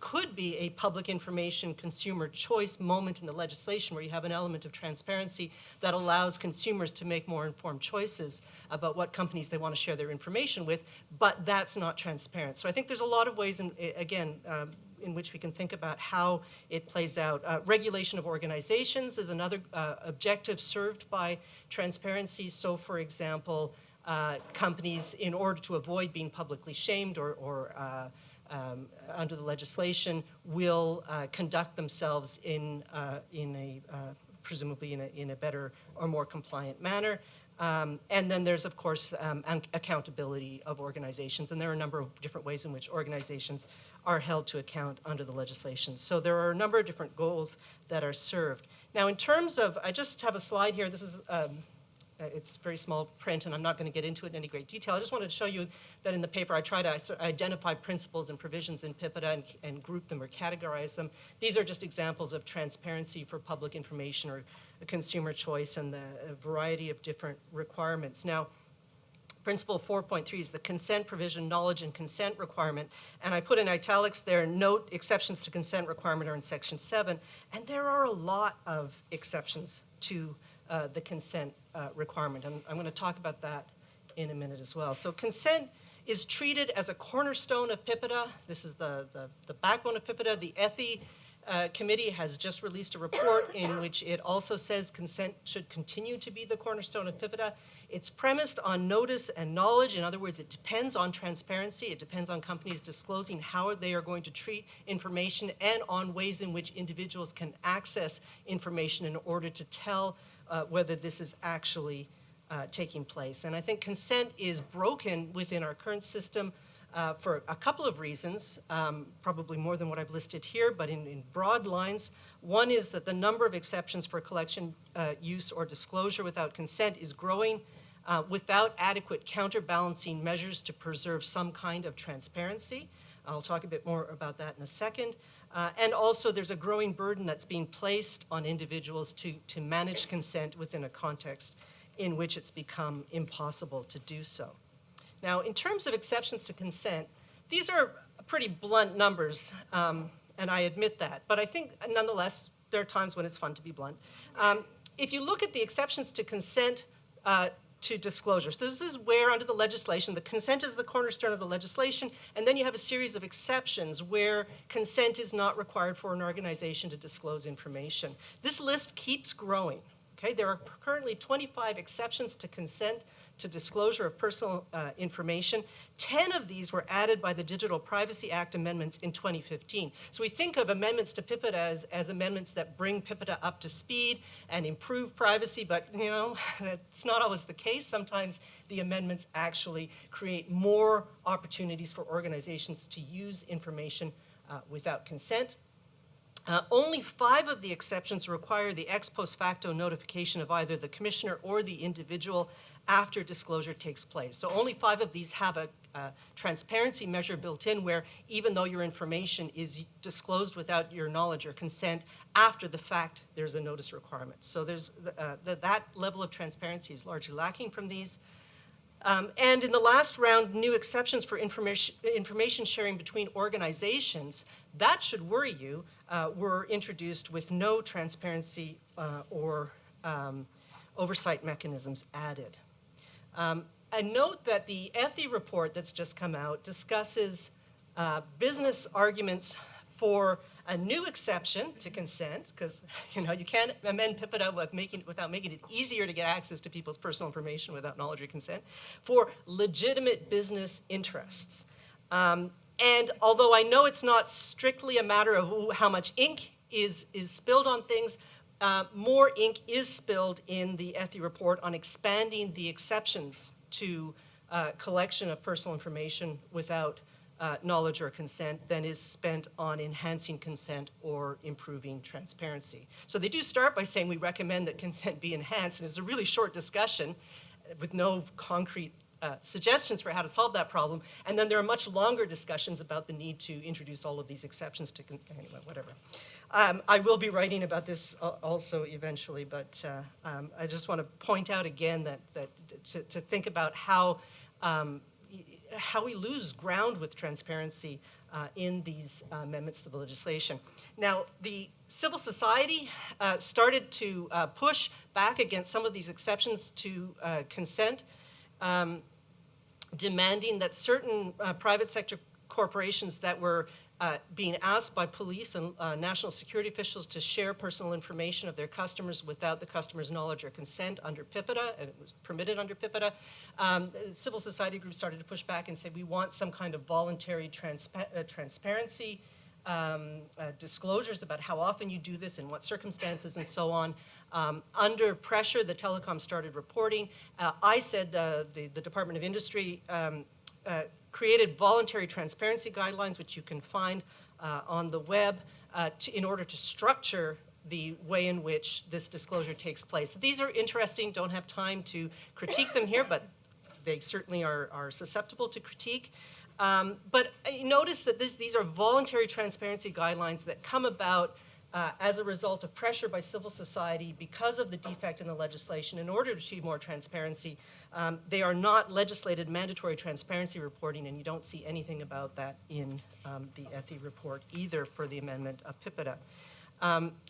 could be a public information consumer choice moment in the legislation where you have an element of transparency that allows consumers to make more informed choices about what companies they want to share their information with, but that's not transparent. So I think there's a lot of ways, in which we can think about how it plays out. Regulation of organizations is another objective served by transparency. So for example, companies, in order to avoid being publicly shamed or under the legislation, will conduct themselves presumably in a better or more compliant manner. And then there's, of course, accountability of organizations. And there are a number of different ways in which organizations are held to account under the legislation. So there are a number of different goals that are served. Now, in terms of, I just have a slide here. This is it's very small print, and I'm not going to get into it in any great detail. I just wanted to show you that in the paper I try to identify principles and provisions in PIPEDA and group them or categorize them. These are just examples of transparency for public information or consumer choice and the variety of different requirements. Now, Principle 4.3 is the consent provision, knowledge and consent requirement. And I put in italics there, note exceptions to consent requirement are in Section 7. And there are a lot of exceptions to the consent requirement. And I'm going to talk about that in a minute as well. So consent is treated as a cornerstone of PIPEDA. This is the backbone of PIPEDA. The ETHI committee has just released a report in which it also says consent should continue to be the cornerstone of PIPEDA. It's premised on notice and knowledge. In other words, it depends on transparency. It depends on companies disclosing how they are going to treat information and on ways in which individuals can access information in order to tell whether this is actually taking place. And I think consent is broken within our current system for a couple of reasons, probably more than what I've listed here, but in broad lines. One is that the number of exceptions for collection, use, or disclosure without consent is growing without adequate counterbalancing measures to preserve some kind of transparency. I'll talk a bit more about that in a second. And also there's a growing burden that's being placed on individuals to manage consent within a context in which it's become impossible to do so. Now, in terms of exceptions to consent, these are pretty blunt numbers, and I admit that. But I think, nonetheless, there are times when it's fun to be blunt. If you look at the exceptions to consent to disclosure, so this is where, under the legislation, the consent is the cornerstone of the legislation, and then you have a series of exceptions where consent is not required for an organization to disclose information. This list keeps growing. Okay? There are currently 25 exceptions to consent to disclosure of personal information. 10 of these were added by the Digital Privacy Act amendments in 2015. So we think of amendments to PIPEDA as amendments that bring PIPEDA up to speed and improve privacy, but you know, that's not always the case. Sometimes the amendments actually create more opportunities for organizations to use information without consent. Only 5 of the exceptions require the ex post facto notification of either the commissioner or the individual after disclosure takes place. So only 5 of these have a transparency measure built in where even though your information is disclosed without your knowledge or consent, after the fact there's a notice requirement. So there's that level of transparency is largely lacking from these. And in the last round, new exceptions for information sharing between organizations, that should worry you, were introduced with no transparency or oversight mechanisms added. I note that the ETHI report that's just come out discusses business arguments for a new exception to consent, because you know you can't amend PIPEDA without making it easier to get access to people's personal information without knowledge or consent, for legitimate business interests. And although I know it's not strictly a matter of how much ink is spilled on things, more ink is spilled in the ETHI report on expanding the exceptions to collection of personal information without knowledge or consent than is spent on enhancing consent or improving transparency. So they do start by saying we recommend that consent be enhanced, and it's a really short discussion with no concrete suggestions for how to solve that problem. And then there are much longer discussions about the need to introduce all of these exceptions to, anyway, whatever. I will be writing about this also eventually, but I just want to point out again that to think about how we lose ground with transparency in these amendments to the legislation. Now, the civil society started to push back against some of these exceptions to consent, demanding that certain private sector corporations that were being asked by police and national security officials to share personal information of their customers without the customer's knowledge or consent under PIPEDA, and it was permitted under PIPEDA. Civil society groups started to push back and say we want some kind of voluntary transparency, disclosures about how often you do this, in what circumstances, and so on. Under pressure, the telecom started reporting. I said the Department of Industry created voluntary transparency guidelines, which you can find on the web, in order to structure the way in which this disclosure takes place. These are interesting, don't have time to critique them here, but they certainly are susceptible to critique. But notice that these are voluntary transparency guidelines that come about as a result of pressure by civil society because of the defect in the legislation. In order to achieve more transparency, they are not legislated mandatory transparency reporting, and you don't see anything about that in the ETHI report either for the amendment of PIPEDA.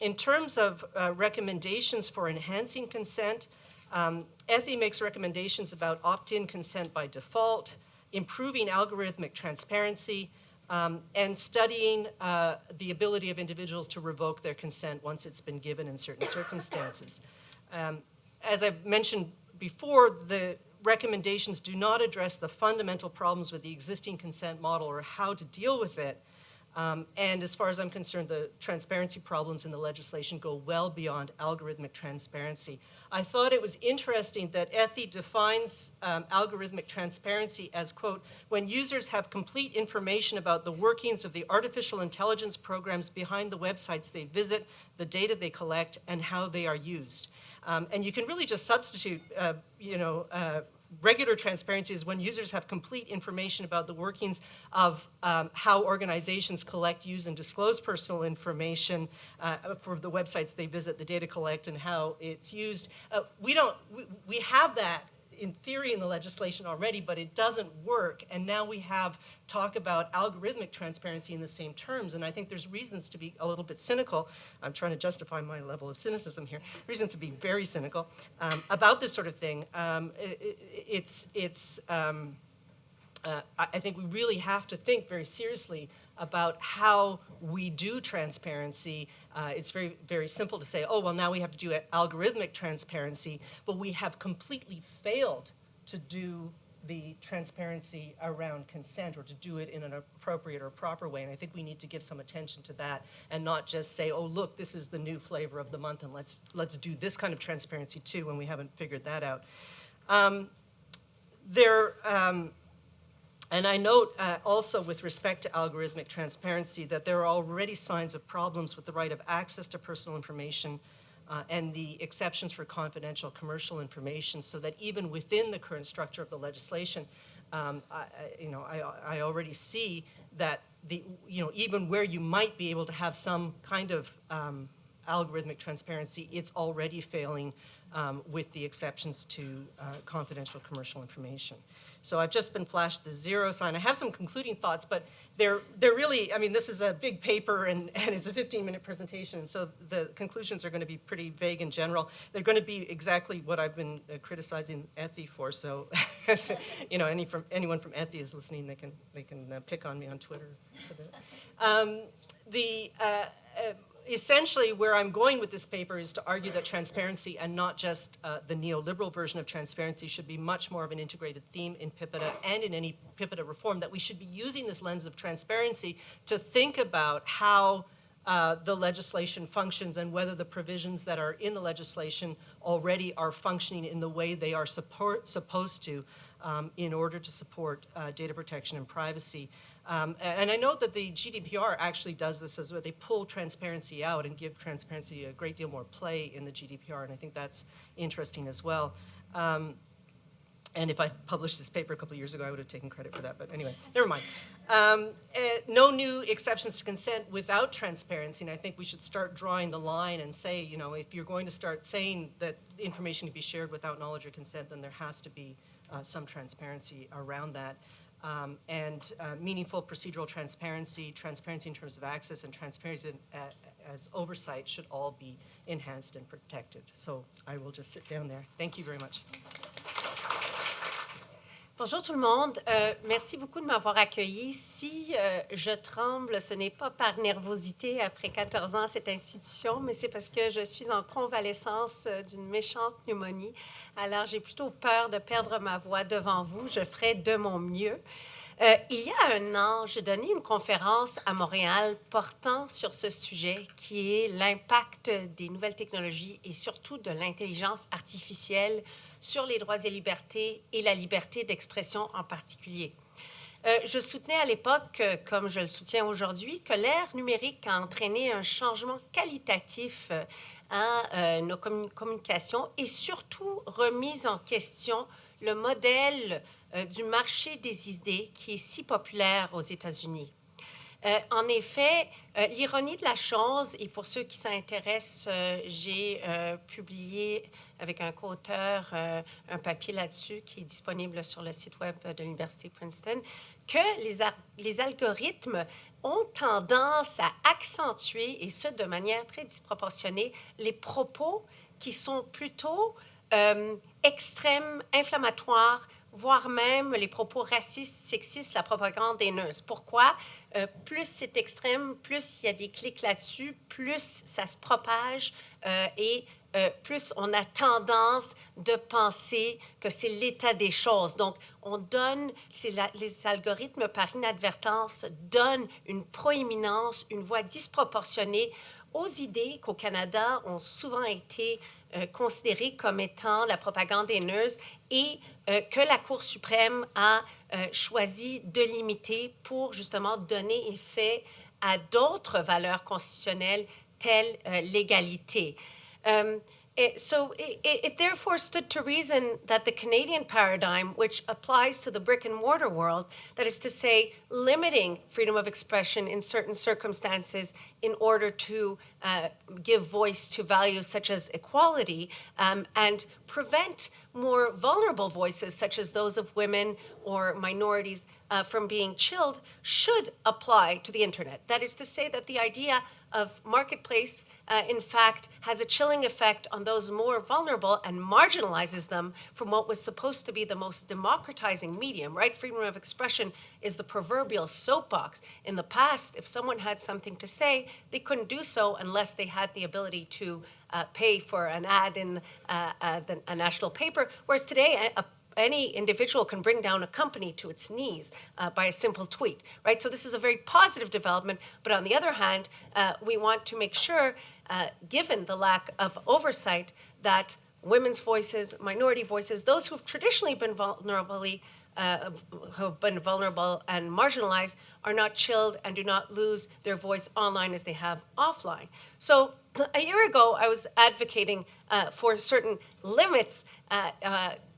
In terms of recommendations for enhancing consent, ETHI makes recommendations about opt-in consent by default, improving algorithmic transparency, and studying the ability of individuals to revoke their consent once it's been given in certain circumstances. As I've mentioned before, the recommendations do not address the fundamental problems with the existing consent model or how to deal with it. And as far as I'm concerned, the transparency problems in the legislation go well beyond algorithmic transparency. I thought it was interesting that ETHI defines algorithmic transparency as, quote, when users have complete information about the workings of the artificial intelligence programs behind the websites they visit, the data they collect, and how they are used. And you can really just substitute, regular transparency is when users have complete information about the workings of how organizations collect, use, and disclose personal information for the websites they visit, the data collect, and how it's used. We have that in theory in the legislation already, but it doesn't work. And now we have talk about algorithmic transparency in the same terms. And I think there's reasons to be a little bit cynical. I'm trying to justify my level of cynicism here. Reason to be very cynical about this sort of thing. I think we really have to think very seriously about how we do transparency. It's very, very simple to say, oh, well, now we have to do algorithmic transparency, but we have completely failed to do the transparency around consent or to do it in an appropriate or proper way. And I think we need to give some attention to that and not just say, oh, look, this is the new flavor of the month and let's do this kind of transparency too when we haven't figured that out. And I note also with respect to algorithmic transparency that there are already signs of problems with the right of access to personal information and the exceptions for confidential commercial information, so that even within the current structure of the legislation, I already see that even where you might be able to have some kind of algorithmic transparency, it's already failing with the exceptions to confidential commercial information. So I've just been flashed the zero sign. I have some concluding thoughts, but they're really, I mean, this is a big paper and it's a 15-minute presentation, so the conclusions are going to be pretty vague and general. They're going to be exactly what I've been criticizing ETHI for, so anyone from ETHI is listening, they can pick on me on Twitter for that. Essentially, where I'm going with this paper is to argue that transparency, and not just the neoliberal version of transparency, should be much more of an integrated theme in PIPEDA and in any PIPEDA reform, that we should be using this lens of transparency to think about how the legislation functions and whether the provisions that are in the legislation already are functioning in the way they are supposed to in order to support data protection and privacy. And I know that the GDPR actually does this as well. They pull transparency out and give transparency a great deal more play in the GDPR, and I think that's interesting as well. And if I published this paper a couple of years ago, I would have taken credit for that, but anyway, never mind. No new exceptions to consent without transparency, and I think we should start drawing the line and say, you know, if you're going to start saying that information can be shared without knowledge or consent, then there has to be some transparency around that. And meaningful procedural transparency, transparency in terms of access, and transparency as oversight should all be enhanced and protected. So I will just sit down there. Thank you very much. Bonjour tout le monde. Merci beaucoup de m'avoir accueilli. Si je tremble, ce n'est pas par nervosité après 14 ans à cette institution, mais c'est parce que je suis en convalescence d'une méchante pneumonie. Alors, j'ai plutôt peur de perdre ma voix devant vous. Je ferai de mon mieux. Il y a un an, j'ai donné une conférence à Montréal portant sur ce sujet qui est l'impact des nouvelles technologies et surtout de l'intelligence artificielle sur les droits et libertés et la liberté d'expression en particulier. Je soutenais à l'époque, comme je le soutiens aujourd'hui, que l'ère numérique a entraîné un changement qualitatif à nos communications et surtout remis en question le modèle du marché des idées qui est si populaire aux États-Unis. En effet, l'ironie de la chose, et pour ceux qui s'intéressent, j'ai publié avec un co-auteur un papier là-dessus qui est disponible sur le site web de l'Université Princeton, que les algorithmes ont tendance à accentuer, et ce de manière très disproportionnée, les propos qui sont plutôt extrêmes, inflammatoires, voire même les propos racistes, sexistes, la propagande haineuse. Pourquoi? Plus c'est extrême, plus il y a des clics là-dessus, plus ça se propage et plus on a tendance de penser que c'est l'état des choses. Donc, on donne, les algorithmes par inadvertance donnent une proéminence, une voix disproportionnée aux idées qu'au Canada ont souvent été considérées comme étant la propagande haineuse et que la Cour suprême a choisi de limiter pour justement donner effet à d'autres valeurs constitutionnelles telles l'égalité. So it therefore stood to reason that the Canadian paradigm, which applies to the brick-and-mortar world, that is to say, limiting freedom of expression in certain circumstances in order to give voice to values such as equality and prevent more vulnerable voices, such as those of women or minorities, from being chilled, should apply to the internet. That is to say that the idea of marketplace, in fact, has a chilling effect on those more vulnerable and marginalizes them from what was supposed to be the most democratizing medium, right? Freedom of expression is the proverbial soapbox. In the past, if someone had something to say, they couldn't do so unless they had the ability to pay for an ad in a national paper, whereas today, any individual can bring down a company to its knees by a simple tweet, right? So this is a very positive development, but on the other hand, we want to make sure, given the lack of oversight, that women's voices, minority voices, those who have traditionally been vulnerable and marginalized are not chilled and do not lose their voice online as they have offline. So a year ago, I was advocating for certain limits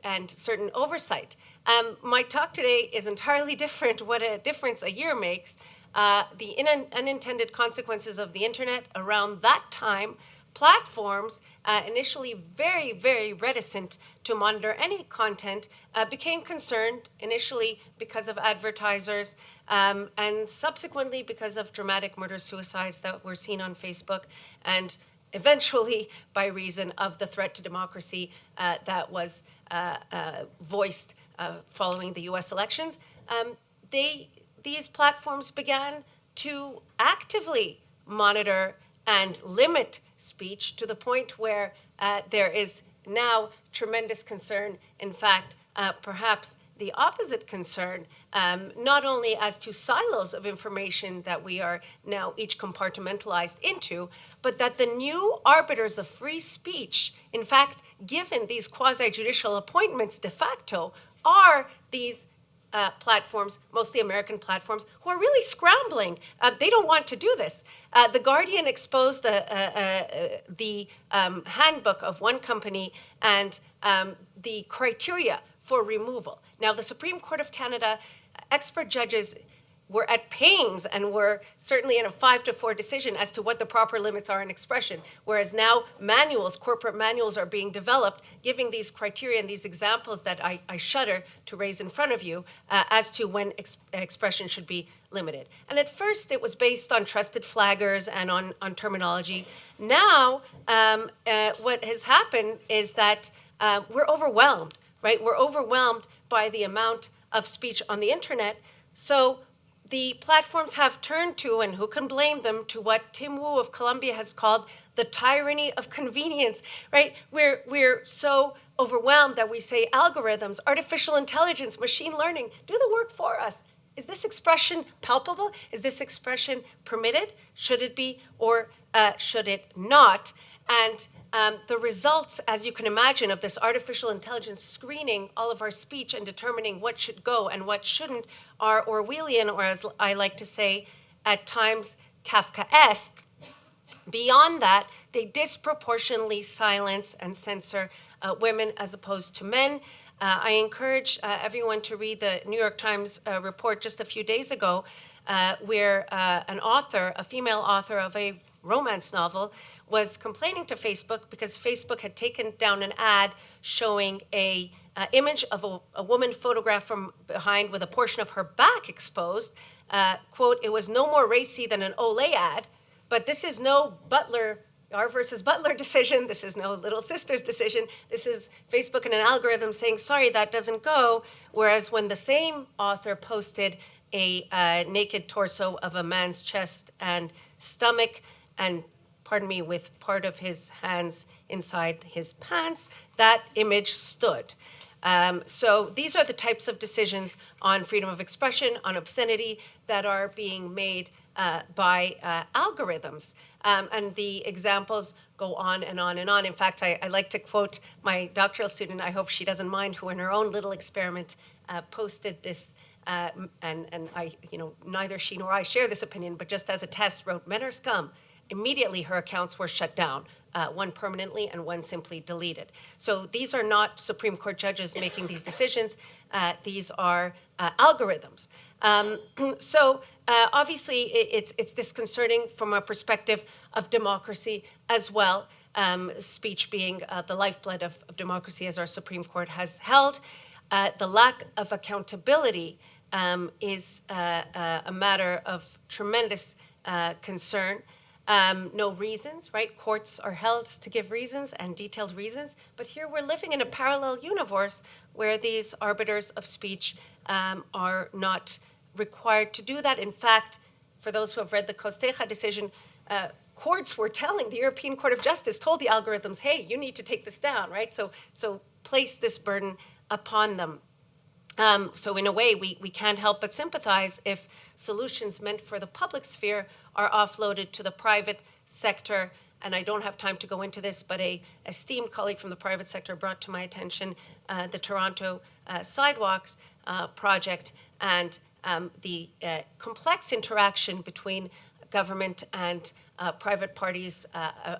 and certain oversight. My talk today is entirely different. What a difference a year makes. The unintended consequences of the internet around that time, platforms, initially very, very reticent to monitor any content, became concerned initially because of advertisers and subsequently because of dramatic murder-suicides that were seen on Facebook, and eventually by reason of the threat to democracy that was voiced following the U.S. elections. These platforms began to actively monitor and limit speech to the point where there is now tremendous concern, in fact, perhaps the opposite concern, not only as to silos of information that we are now each compartmentalized into, but that the new arbiters of free speech, in fact, given these quasi-judicial appointments de facto, are these platforms, mostly American platforms, who are really scrambling. They don't want to do this. The Guardian exposed the handbook of one company and the criteria for removal. Now, the Supreme Court of Canada, expert judges were at pains and were certainly in a 5-4 decision as to what the proper limits are in expression, whereas now manuals, corporate manuals are being developed, giving these criteria and these examples that I shudder to raise in front of you as to when expression should be limited. And at first it was based on trusted flaggers and on terminology. Now what has happened is that we're overwhelmed, right? We're overwhelmed by the amount of speech on the internet. So the platforms have turned to, and who can blame them, to what Tim Wu of Columbia has called the tyranny of convenience, right? We're so overwhelmed that we say algorithms, artificial intelligence, machine learning, do the work for us. Is this expression palpable? Is this expression permitted? Should it be, or should it not? And the results, as you can imagine, of this artificial intelligence screening all of our speech and determining what should go and what shouldn't are Orwellian, or as I like to say, at times Kafkaesque. Beyond that, they disproportionately silence and censor women as opposed to men. I encourage everyone to read the New York Times report just a few days ago where an author, a female author of a romance novel, was complaining to Facebook because Facebook had taken down an ad showing a image of a woman photographed from behind with a portion of her back exposed. Quote, it was no more racy than an Olay ad, but this is no Butler, R versus Butler decision. This is no Little Sisters decision. This is Facebook and an algorithm saying, sorry, that doesn't go. Whereas when the same author posted a naked torso of a man's chest and stomach, and pardon me, with part of his hands inside his pants, that image stood. So these are the types of decisions on freedom of expression, on obscenity, that are being made by algorithms. And the examples go on and on and on. In fact, I like to quote my doctoral student, I hope she doesn't mind, who in her own little experiment posted this, and I, neither she nor I share this opinion, but just as a test wrote, men are scum. Immediately her accounts were shut down, one permanently and one simply deleted. So these are not Supreme Court judges making these decisions. These are algorithms. So obviously it's disconcerting from a perspective of democracy as well, speech being the lifeblood of democracy, as our Supreme Court has held. The lack of accountability is a matter of tremendous concern. No reasons, right? Courts are held to give reasons and detailed reasons, but here we're living in a parallel universe where these arbiters of speech are not required to do that. In fact, for those who have read the Costeja decision, courts were telling, the European Court of Justice told the algorithms, hey, you need to take this down, right? So place this burden upon them. So in a way, we can't help but sympathize if solutions meant for the public sphere are offloaded to the private sector. And I don't have time to go into this, but a esteemed colleague from the private sector brought to my attention the Toronto Sidewalks project and the complex interaction between government and private parties,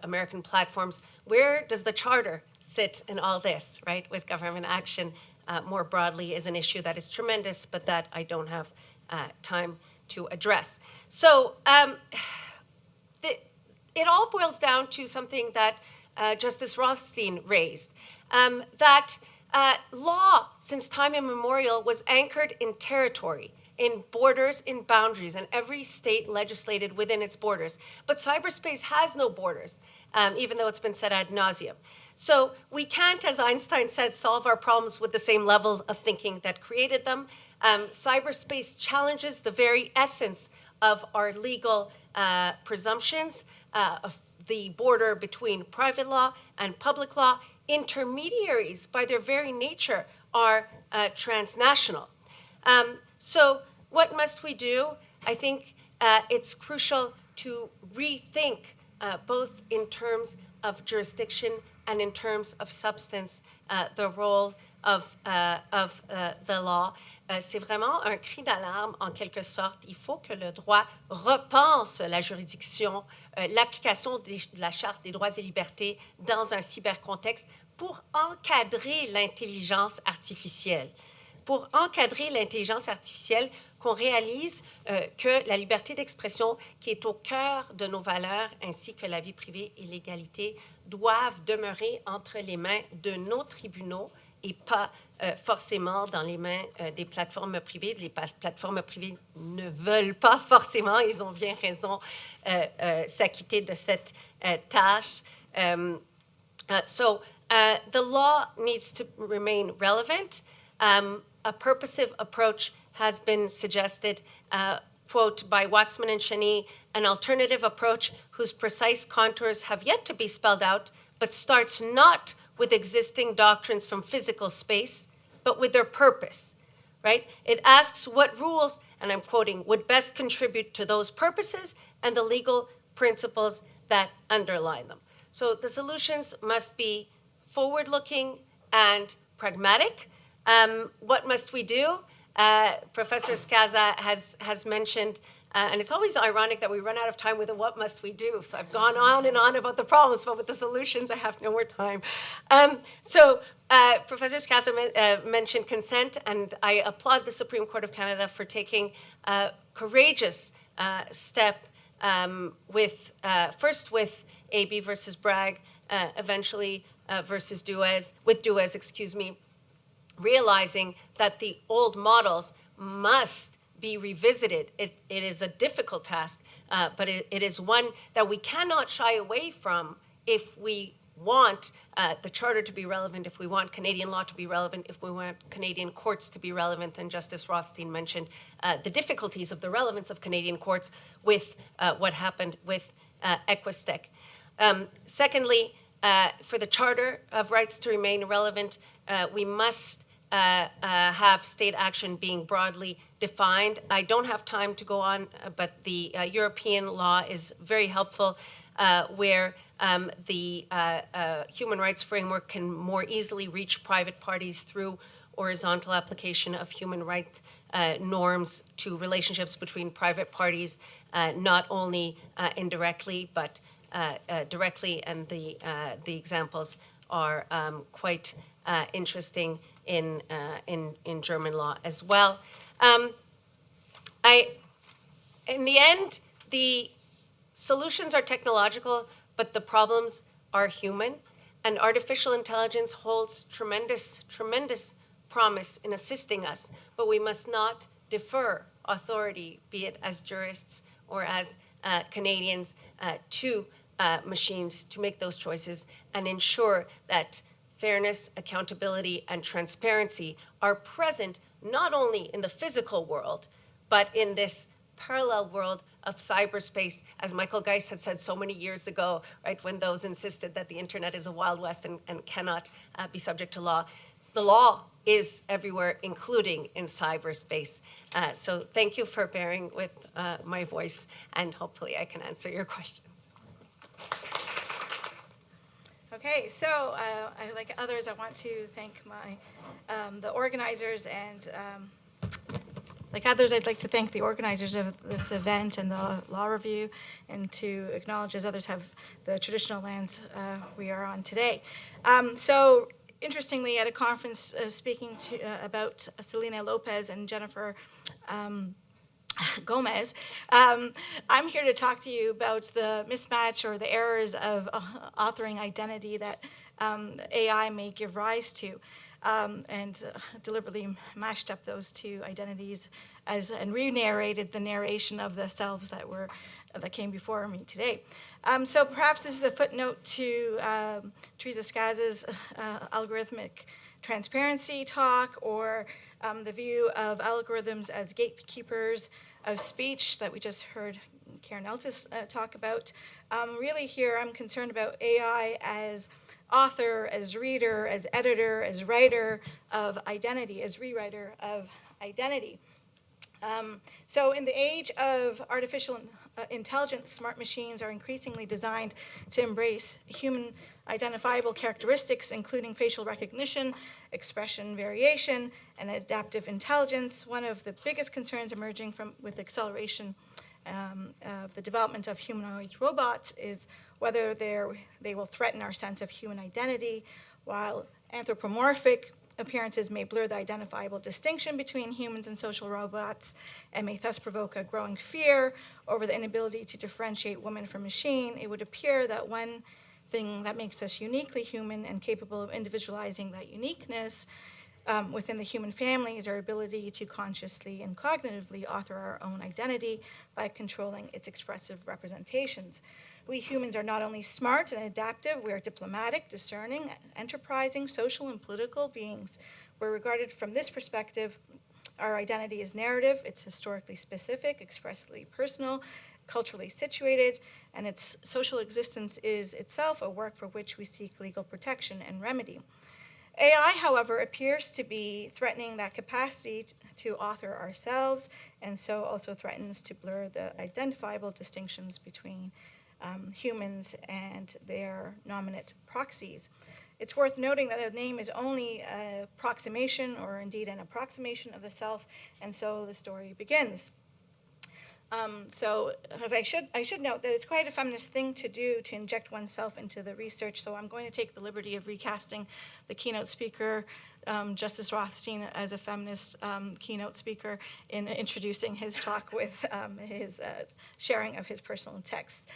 American platforms. Where does the charter sit in all this, right? With government action more broadly is an issue that is tremendous, but that I don't have time to address. So it all boils down to something that Justice Rothstein raised, that law, since time immemorial, was anchored in territory, in borders, in boundaries, and every state legislated within its borders. But cyberspace has no borders, even though it's been said ad nauseum. So we can't, as Einstein said, solve our problems with the same levels of thinking that created them. Cyberspace challenges the very essence of our legal presumptions, of the border between private law and public law. Intermediaries, by their very nature, are transnational. So what must we do? I think it's crucial to rethink both in terms of jurisdiction and in terms of substance, the role the law. C'est vraiment un cri d'alarme, en quelque sorte. Il faut que le droit repense la juridiction, l'application de la Charte des droits et libertés dans un cybercontexte pour encadrer l'intelligence artificielle. Pour encadrer l'intelligence artificielle, qu'on réalise que la liberté d'expression, qui est au cœur de nos valeurs, ainsi que la vie privée et l'égalité, doivent demeurer entre les mains de nos tribunaux et pas forcément dans les mains des plateformes privées. Les plateformes privées ne veulent pas forcément, ils ont bien raison, s'acquitter de cette tâche. So the law needs to remain relevant. A purposive approach has been suggested, quote, by Waxman and Cheney, an alternative approach whose precise contours have yet to be spelled out, but starts not with existing doctrines from physical space, but with their purpose, right? It asks what rules, and I'm quoting, would best contribute to those purposes and the legal principles that underlie them. So the solutions must be forward-looking and pragmatic. What must we do? Professor Scassa has mentioned, and it's always ironic that we run out of time with a what must we do. So I've gone on and on about the problems, but with the solutions, I have no more time. Professor Scassa mentioned consent, and I applaud the Supreme Court of Canada for taking a courageous step first with AB versus Bragg, eventually versus Duez, realizing that the old models must be revisited. It is a difficult task, but it is one that we cannot shy away from if we want the Charter to be relevant, if we want Canadian law to be relevant, if we want Canadian courts to be relevant. And Justice Rothstein mentioned the difficulties of the relevance of Canadian courts with what happened with Equistec. Secondly, for the Charter of Rights to remain relevant, we must have state action being broadly defined. I don't have time to go on, but the European law is very helpful where the human rights framework can more easily reach private parties through horizontal application of human rights norms to relationships between private parties, not only indirectly, but directly, and the examples are quite interesting in German law as well. In the end, the solutions are technological, but the problems are human, and artificial intelligence holds tremendous, tremendous promise in assisting us, but we must not defer authority, be it as jurists or as Canadians, to machines to make those choices and ensure that fairness, accountability, and transparency are present not only in the physical world, but in this parallel world of cyberspace, as Michael Geist had said so many years ago, right, when those insisted that the internet is a Wild West and cannot be subject to law. The law is everywhere, including in cyberspace. So thank you for bearing with my voice, and hopefully I can answer your questions. Okay, so like others, I want to thank the organizers, and like others, I'd like to thank the organizers of this event and the Law Review, and to acknowledge, as others have, the traditional lands we are on today. So interestingly, at a conference speaking about Selena Lopez and Jennifer Gomez, I'm here to talk to you about the mismatch or the errors of authoring identity that AI may give rise to, and deliberately mashed up those two identities and re-narrated the narration of the selves that came before me today. So perhaps this is a footnote to Teresa Scassa's algorithmic transparency talk, or the view of algorithms as gatekeepers of speech that we just heard Karen Eltis talk about. Really here I'm concerned about AI as author, as reader, as editor, as writer of identity, as rewriter of identity. So in the age of artificial intelligence, smart machines are increasingly designed to embrace human identifiable characteristics, including facial recognition, expression variation, and adaptive intelligence. One of the biggest concerns emerging with acceleration of the development of humanoid robots is whether they will threaten our sense of human identity, while anthropomorphic appearances may blur the identifiable distinction between humans and social robots and may thus provoke a growing fear over the inability to differentiate woman from machine. It would appear that one thing that makes us uniquely human and capable of individualizing that uniqueness within the human family is our ability to consciously and cognitively author our own identity by controlling its expressive representations. We humans are not only smart and adaptive, we are diplomatic, discerning, enterprising, social, and political beings. We're regarded from this perspective, our identity is narrative, it's historically specific, expressly personal, culturally situated, and its social existence is itself a work for which we seek legal protection and remedy. AI, however, appears to be threatening that capacity to author ourselves, and so also threatens to blur the identifiable distinctions between humans and their nominate proxies. It's worth noting that a name is only an approximation, or indeed an approximation of the self, and so the story begins. As I should note that it's quite a feminist thing to do to inject oneself into the research, so I'm going to take the liberty of recasting the keynote speaker, Justice Rothstein, as a feminist keynote speaker in introducing his talk with his sharing of his personal texts.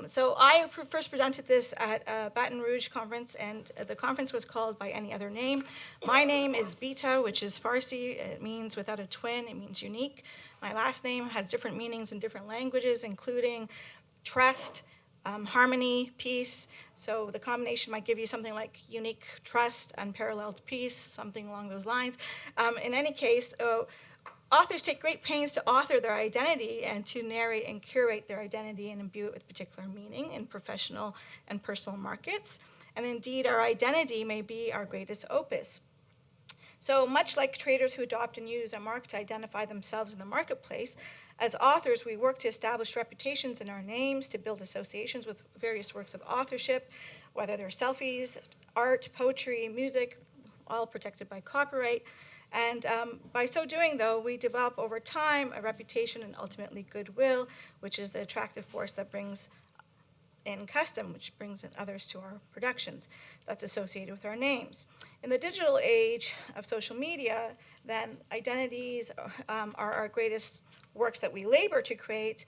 So I first presented this at a Baton Rouge conference, and the conference was called by any other name. My name is Bita, which is Farsi. It means without a twin. It means unique. My last name has different meanings in different languages, including trust, harmony, peace. So the combination might give you something like unique trust, unparalleled peace, something along those lines. In any case, authors take great pains to author their identity and to narrate and curate their identity and imbue it with particular meaning in professional and personal markets. And indeed, our identity may be our greatest opus. So much like traders who adopt and use a mark to identify themselves in the marketplace, as authors, we work to establish reputations in our names, to build associations with various works of authorship, whether they're selfies, art, poetry, music, all protected by copyright. And by so doing, though, we develop over time a reputation and ultimately goodwill, which is the attractive force that brings in custom, which brings in others to our productions that's associated with our names. In the digital age of social media, then identities are our greatest works that we labor to create.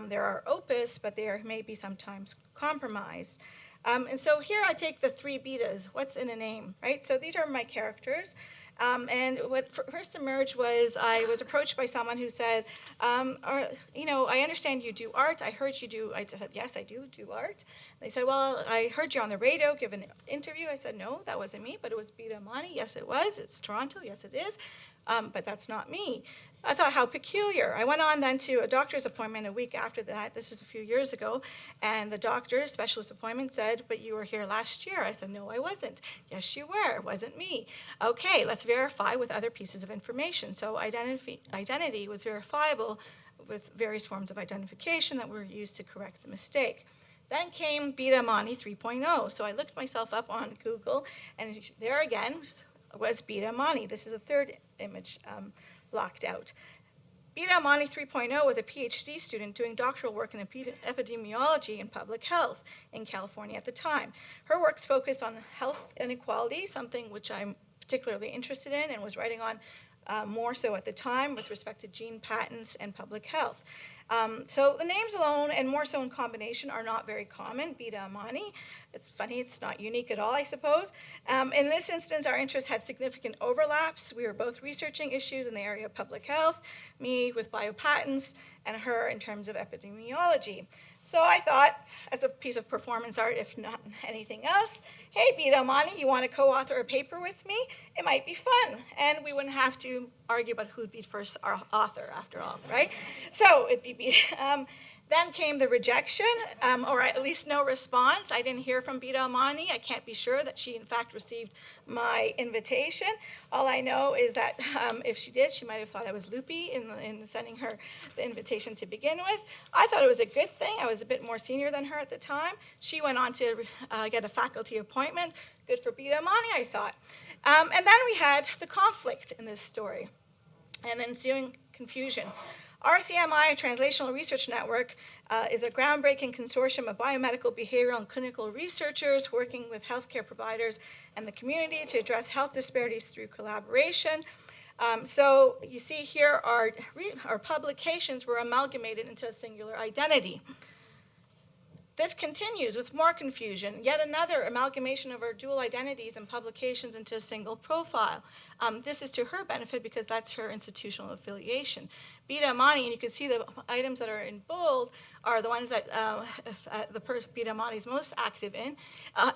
They're our opus, but they may be sometimes compromised. And so here I take the three betas. What's in a name, right? So these are my characters. And what first emerged was I was approached by someone who said, I understand you do art. I heard you do. I said, yes, I do art. They said, well, I heard you on the radio give an interview. I said, no, that wasn't me, but it was Bita Amani. Yes, it was. It's Toronto. Yes, it is. But that's not me. I thought, how peculiar. I went on then to a doctor's appointment a week after that. This is a few years ago. And the doctor, specialist appointment, said, but you were here last year. I said, no, I wasn't. Yes, you were. It wasn't me. Okay, let's verify with other pieces of information. So identity was verifiable with various forms of identification that were used to correct the mistake. Then came Bita Amani 3.0. So I looked myself up on Google, and there again was Bita Amani. This is a third image blocked out. Bita Amani 3.0 was a PhD student doing doctoral work in epidemiology and public health in California at the time. Her works focused on health inequality, something which I'm particularly interested in and was writing on more so at the time with respect to gene patents and public health. So the names alone, and more so in combination, are not very common. Bita Amani, it's funny, it's not unique at all, I suppose. In this instance, our interests had significant overlaps. We were both researching issues in the area of public health, me with biopatents, and her in terms of epidemiology. So I thought, as a piece of performance art, if not anything else, hey, Bita Amani, you want to co-author a paper with me? It might be fun, and we wouldn't have to argue about who'd be first our author, after all, right? So it'd be Bita. Then came the rejection, or at least no response. I didn't hear from Bita Amani. I can't be sure that she, in fact, received my invitation. All I know is that if she did, she might have thought I was loopy in sending her the invitation to begin with. I thought it was a good thing. I was a bit more senior than her at the time. She went on to get a faculty appointment. Good for Bita Amani, I thought. And then we had the conflict in this story and ensuing confusion. RCMI, Translational Research Network, is a groundbreaking consortium of biomedical, behavioral, and clinical researchers working with healthcare providers and the community to address health disparities through collaboration. So you see here our publications were amalgamated into a singular identity. This continues with more confusion, yet another amalgamation of our dual identities and publications into a single profile. This is to her benefit because that's her institutional affiliation. Bita Amani, and you can see the items that are in bold are the ones that Bita Amani is most active in,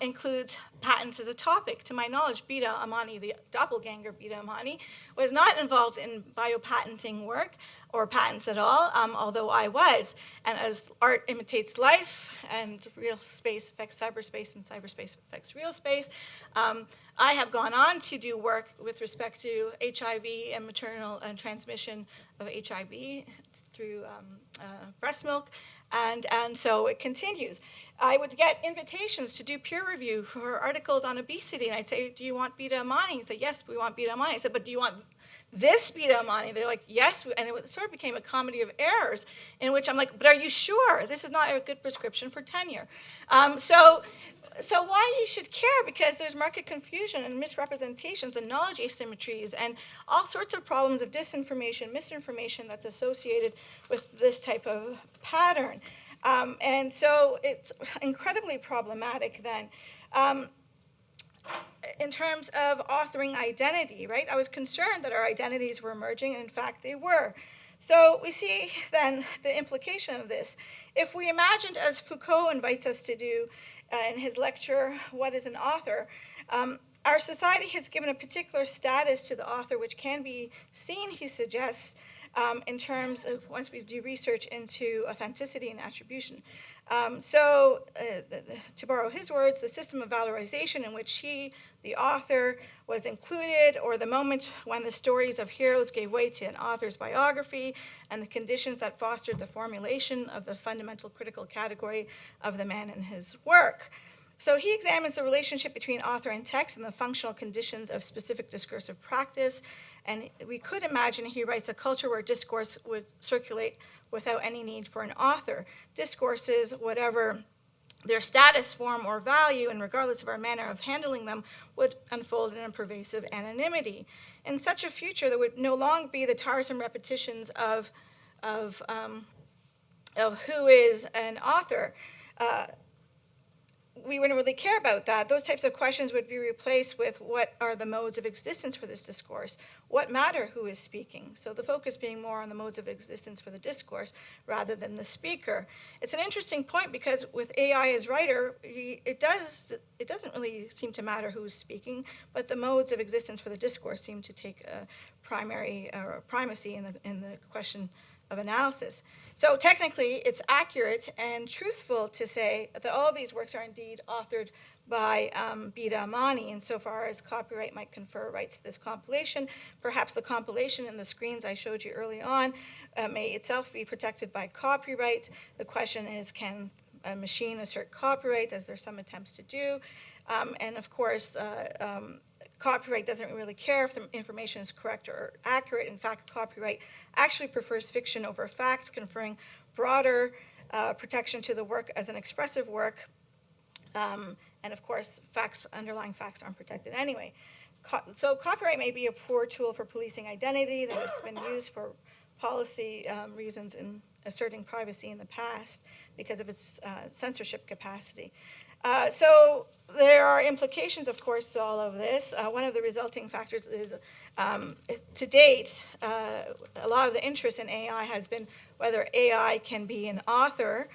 includes patents as a topic. To my knowledge, Bita Amani, the doppelganger Bita Amani, was not involved in biopatenting work or patents at all, although I was. And as art imitates life and real space affects cyberspace and cyberspace affects real space, I have gone on to do work with respect to HIV and maternal and transmission of HIV through breast milk, and so it continues. I would get invitations to do peer review for articles on obesity, and I'd say, do you want Bita Amani? He'd say, yes, we want Bita Amani. I said, but do you want this Bita Amani? They're like, yes, and it sort of became a comedy of errors in which I'm like, but are you sure? This is not a good prescription for tenure. So why you should care? Because there's market confusion and misrepresentations and knowledge asymmetries and all sorts of problems of disinformation, misinformation that's associated with this type of pattern. And so it's incredibly problematic then. In terms of authoring identity, right? I was concerned that our identities were emerging, and in fact they were. So we see then the implication of this. If we imagined, as Foucault invites us to do in his lecture, What is an Author? Our society has given a particular status to the author, which can be seen, he suggests, in terms of once we do research into authenticity and attribution. So, to borrow his words, the system of valorization in which he, the author, was included, or the moment when the stories of heroes gave way to an author's biography, and the conditions that fostered the formulation of the fundamental critical category of the man and his work. So he examines the relationship between author and text and the functional conditions of specific discursive practice. And we could imagine, he writes, a culture where discourse would circulate without any need for an author. Discourses, whatever their status, form, or value, and regardless of our manner of handling them, would unfold in a pervasive anonymity. In such a future, there would no longer be the tiresome repetitions of who is an author. We wouldn't really care about that. Those types of questions would be replaced with what are the modes of existence for this discourse? What matter who is speaking? So the focus being more on the modes of existence for the discourse rather than the speaker. It's an interesting point because with AI as writer, it doesn't really seem to matter who's speaking, but the modes of existence for the discourse seem to take a primacy in the question of analysis. So technically, it's accurate and truthful to say that all of these works are indeed authored by Bita Amani, insofar as copyright might confer rights to this compilation. Perhaps the compilation and the screens I showed you early on may itself be protected by copyright. The question is, can a machine assert copyright, as there's some attempts to do? And of course, copyright doesn't really care if the information is correct or accurate. In fact, copyright actually prefers fiction over fact, conferring broader protection to the work as an expressive work. And of course, underlying facts aren't protected anyway. So copyright may be a poor tool for policing identity that has been used for policy reasons in asserting privacy in the past because of its censorship capacity. So there are implications, of course, to all of this. One of the resulting factors is, to date, a lot of the interest in AI has been whether AI can be an author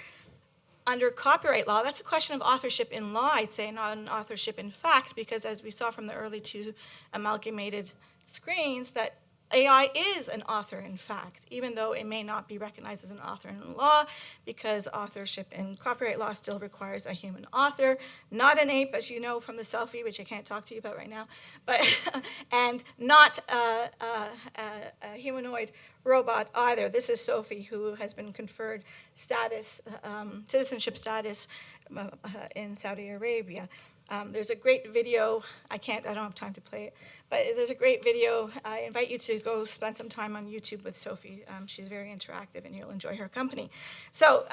under copyright law. That's a question of authorship in law, I'd say, not an authorship in fact, because as we saw from the early two amalgamated screens, that AI is an author, in fact, even though it may not be recognized as an author in law, because authorship in copyright law still requires a human author, not an ape, as you know from the selfie, which I can't talk to you about right now, but and not a humanoid robot either. This is Sophie, who has been conferred status, citizenship status in Saudi Arabia. There's a great video. I don't have time to play it, but there's a great video. I invite you to go spend some time on YouTube with Sophie. She's very interactive, and you'll enjoy her company. So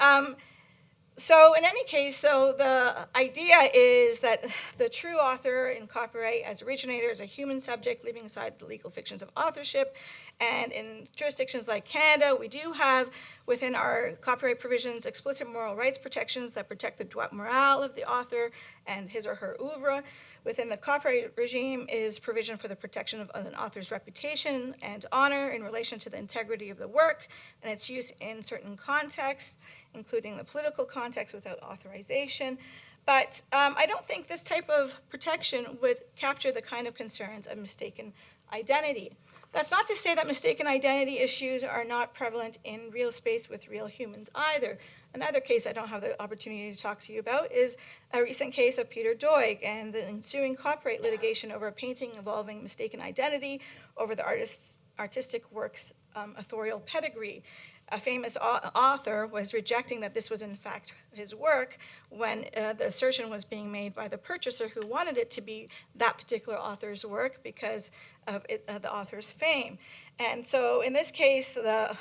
in any case, though, the idea is that the true author in copyright as originator is a human subject, leaving aside the legal fictions of authorship. And in jurisdictions like Canada, we do have within our copyright provisions explicit moral rights protections that protect the droit moral of the author and his or her oeuvre. Within the copyright regime is provision for the protection of an author's reputation and honor in relation to the integrity of the work and its use in certain contexts, including the political context without authorization. But I don't think this type of protection would capture the kind of concerns of mistaken identity. That's not to say that mistaken identity issues are not prevalent in real space with real humans either. Another case I don't have the opportunity to talk to you about is a recent case of Peter Doig and the ensuing copyright litigation over a painting involving mistaken identity over the artist's artistic work's authorial pedigree. A famous author was rejecting that this was in fact his work when the assertion was being made by the purchaser who wanted it to be that particular author's work because of the author's fame. And so in this case, the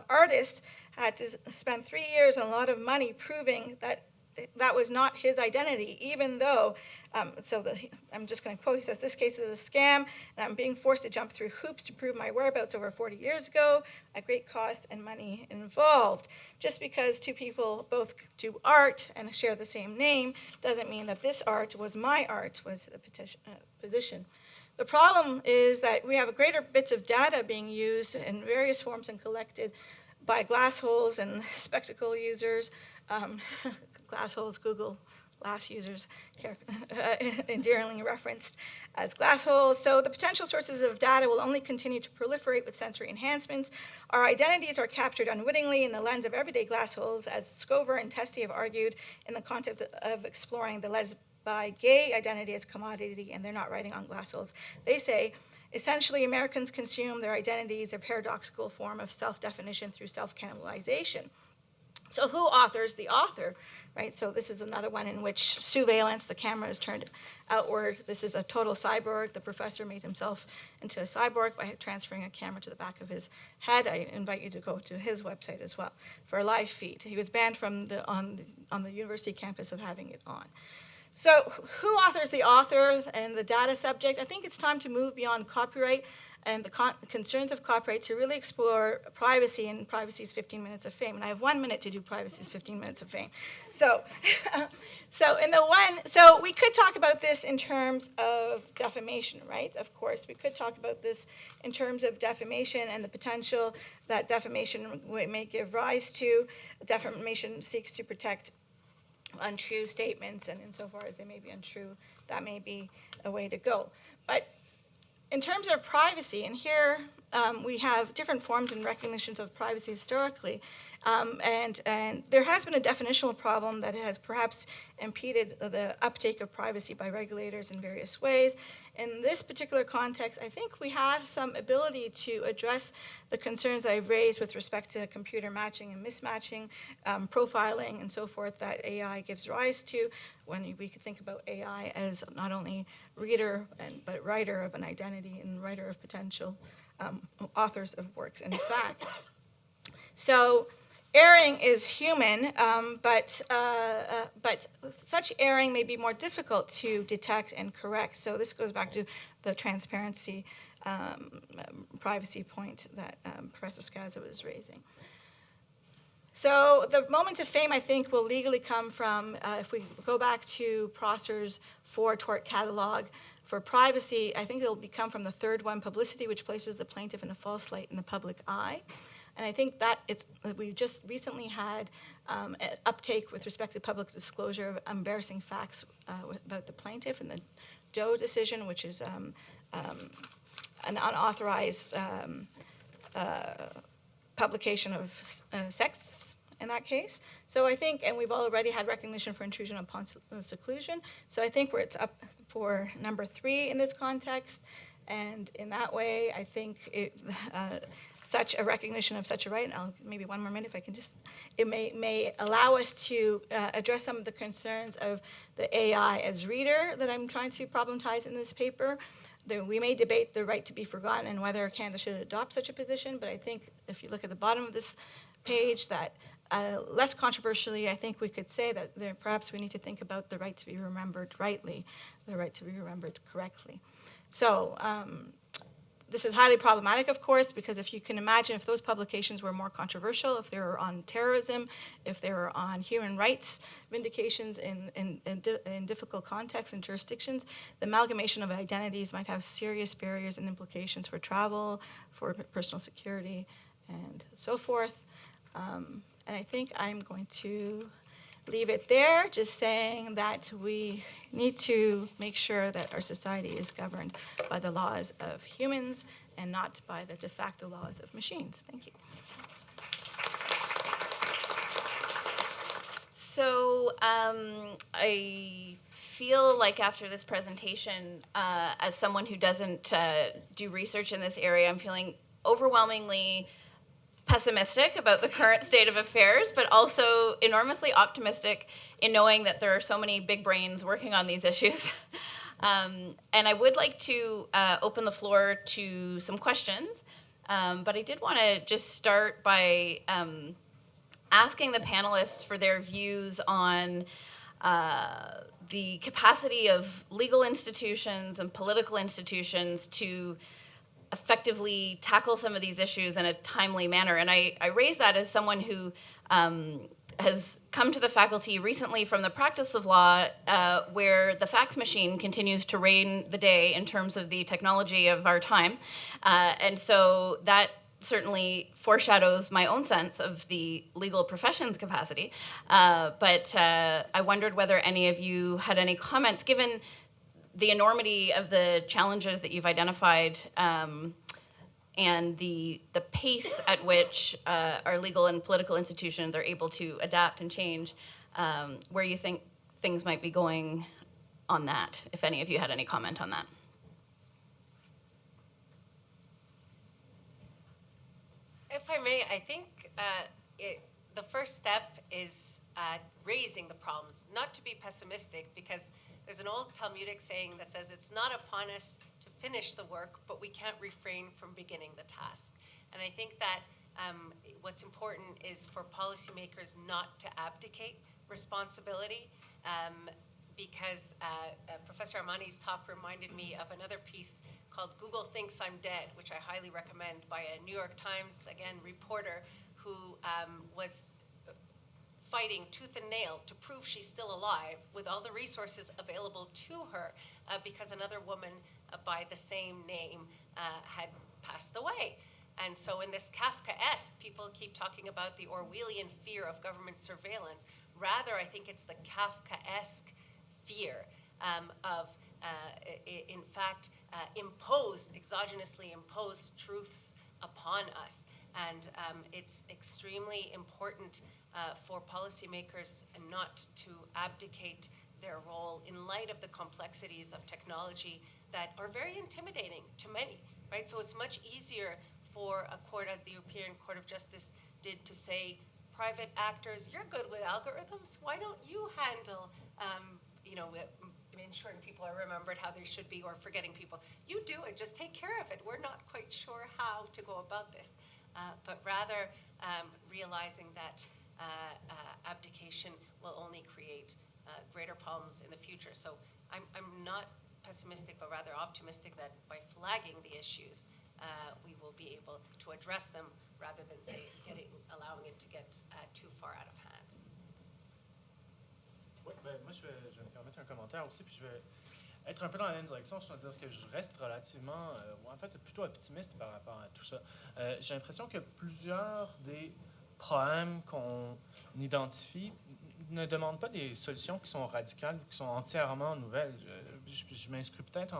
artist had to spend 3 years and a lot of money proving that that was not his identity, even though, I'm just going to quote, he says, "This case is a scam, and I'm being forced to jump through hoops to prove my whereabouts over 40 years ago, at great cost and money involved. Just because two people both do art and share the same name doesn't mean that this art was my art," was the position. The problem is that we have greater bits of data being used in various forms and collected by glass holes and spectacle users, glass holes, Google Glass users, endearingly referenced as glass holes. So the potential sources of data will only continue to proliferate with sensory enhancements. Our identities are captured unwittingly in the lens of everyday glass holes, as Scover and Testy have argued in the context of exploring the lesbi-gay identity as commodity, and they're not writing on glass holes. They say, essentially, Americans consume their identities, a paradoxical form of self-definition through self-cannibalization. So who authors the author, right? So this is another one in which surveillance, the camera is turned outward. This is a total cyborg. The professor made himself into a cyborg by transferring a camera to the back of his head. I invite you to go to his website as well for a live feed. He was banned from on the university campus of having it on. So who authors the author and the data subject? I think it's time to move beyond copyright and the concerns of copyright to really explore privacy and privacy's 15 minutes of fame. And I have 1 minute to do privacy's 15 minutes of fame. So we could talk about this in terms of defamation, right? Of course, we could talk about this in terms of defamation and the potential that defamation may give rise to. Defamation seeks to protect untrue statements, and insofar as they may be untrue, that may be a way to go. But in terms of privacy, and here we have different forms and recognitions of privacy historically, and there has been a definitional problem that has perhaps impeded the uptake of privacy by regulators in various ways. In this particular context, I think we have some ability to address the concerns I've raised with respect to computer matching and mismatching, profiling, and so forth that AI gives rise to, when we could think about AI as not only reader but writer of an identity and writer of potential authors of works, in fact. So erring is human, but such erring may be more difficult to detect and correct. So this goes back to the transparency privacy point that Professor Scassa was raising. So the moment of fame, I think, will legally come from, if we go back to Prosser's 4-tort catalog for privacy, I think it'll come from the third one, publicity, which places the plaintiff in a false light in the public eye. And I think that we just recently had an uptake with respect to public disclosure of embarrassing facts about the plaintiff in the Doe decision, which is an unauthorized publication of sex in that case. So I think, and we've already had recognition for intrusion upon seclusion, so I think it's up for number 3 in this context. And in that way, I think such a recognition of such a right, and maybe one more minute if I can just, it may allow us to address some of the concerns of the AI as reader that I'm trying to problematize in this paper. We may debate the right to be forgotten and whether Canada should adopt such a position, but I think if you look at the bottom of this page, that less controversially, I think we could say that perhaps we need to think about the right to be remembered rightly, the right to be remembered correctly. So this is highly problematic, of course, because if you can imagine if those publications were more controversial, if they were on terrorism, if they were on human rights vindications in difficult contexts and jurisdictions, the amalgamation of identities might have serious barriers and implications for travel, for personal security, and so forth. And I think I'm going to leave it there, just saying that we need to make sure that our society is governed by the laws of humans and not by the de facto laws of machines. Thank you. So I feel like after this presentation, as someone who doesn't do research in this area, I'm feeling overwhelmingly pessimistic about the current state of affairs, but also enormously optimistic in knowing that there are so many big brains working on these issues. And I would like to open the floor to some questions, but I did want to just start by asking the panelists for their views on the capacity of legal institutions and political institutions to effectively tackle some of these issues in a timely manner. And I raise that as someone who has come to the faculty recently from the practice of law, where the fax machine continues to reign the day in terms of the technology of our time. And so that certainly foreshadows my own sense of the legal profession's capacity. But I wondered whether any of you had any comments, given the enormity of the challenges that you've identified, and the pace at which our legal and political institutions are able to adapt and change, where you think things might be going on that, if any of you had any comment on that. If I may, I think the first step is raising the problems, not to be pessimistic, because there's an old Talmudic saying that says it's not upon us to finish the work, but we can't refrain from beginning the task. And I think that what's important is for policymakers not to abdicate responsibility, because Professor Amani's talk reminded me of another piece called Google Thinks I'm Dead, which I highly recommend, by a New York Times, again, reporter who was fighting tooth and nail to prove she's still alive with all the resources available to her, because another woman by the same name had passed away. And so in this Kafkaesque, people keep talking about the Orwellian fear of government surveillance. Rather, I think it's the Kafkaesque fear of, in fact, exogenously imposed truths upon us. And it's extremely important for policymakers not to abdicate their role in light of the complexities of technology that are very intimidating to many, right? So it's much easier for a court, as the European Court of Justice did, to say, private actors, you're good with algorithms, why don't you handle, ensuring people are remembered how they should be, or forgetting people. You do it, just take care of it. We're not quite sure how to go about this. But rather realizing that abdication will only create greater problems in the future. So I'm not pessimistic, but rather optimistic that by flagging the issues, we will be able to address them rather than, say, allowing it to get too far out of hand. Oui, ben, moi, je vais me permettre un commentaire aussi, puis je vais être un peu dans la même direction, c'est-à-dire que je reste relativement, en fait, plutôt optimiste par rapport à tout ça. J'ai l'impression que plusieurs des problèmes qu'on identifie ne demandent pas des solutions qui sont radicales ou qui sont entièrement nouvelles. Je m'inscris peut-être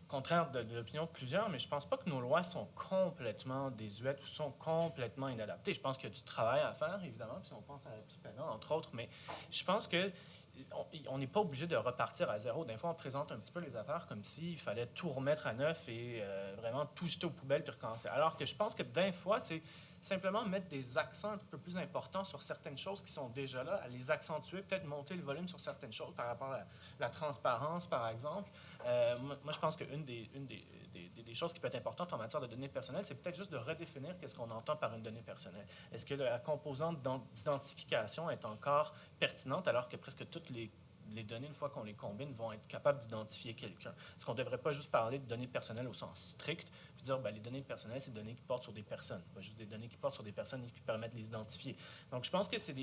contraire de l'opinion de plusieurs, mais je ne pense pas que nos lois sont complètement désuètes ou sont complètement inadaptées. Je pense qu'il y a du travail à faire, évidemment, si on pense à la PIPENA, entre autres, mais je pense que on n'est pas obligé de repartir à zéro. Des fois, on présente un petit peu les affaires comme s'il fallait tout remettre à neuf et vraiment tout jeter aux poubelles puis recommencer. Alors que je pense que des fois, c'est simplement mettre des accents un peu plus importants sur certaines choses qui sont déjà là, à les accentuer, peut-être monter le volume sur certaines choses par rapport à la transparence, par exemple. Moi, je pense qu'une des choses qui peut être importante en matière de données personnelles, c'est peut-être juste de redéfinir qu'est-ce qu'on entend par une donnée personnelle. Est-ce que la composante d'identification est encore pertinente alors que presque toutes les données, une fois qu'on les combine, vont être capables d'identifier quelqu'un? Est-ce qu'on ne devrait pas juste parler de données personnelles au sens strict, puis dire les données personnelles, c'est des données qui portent sur des personnes, pas juste des données qui portent sur des personnes et qui permettent de les identifier. Donc, je pense que c'est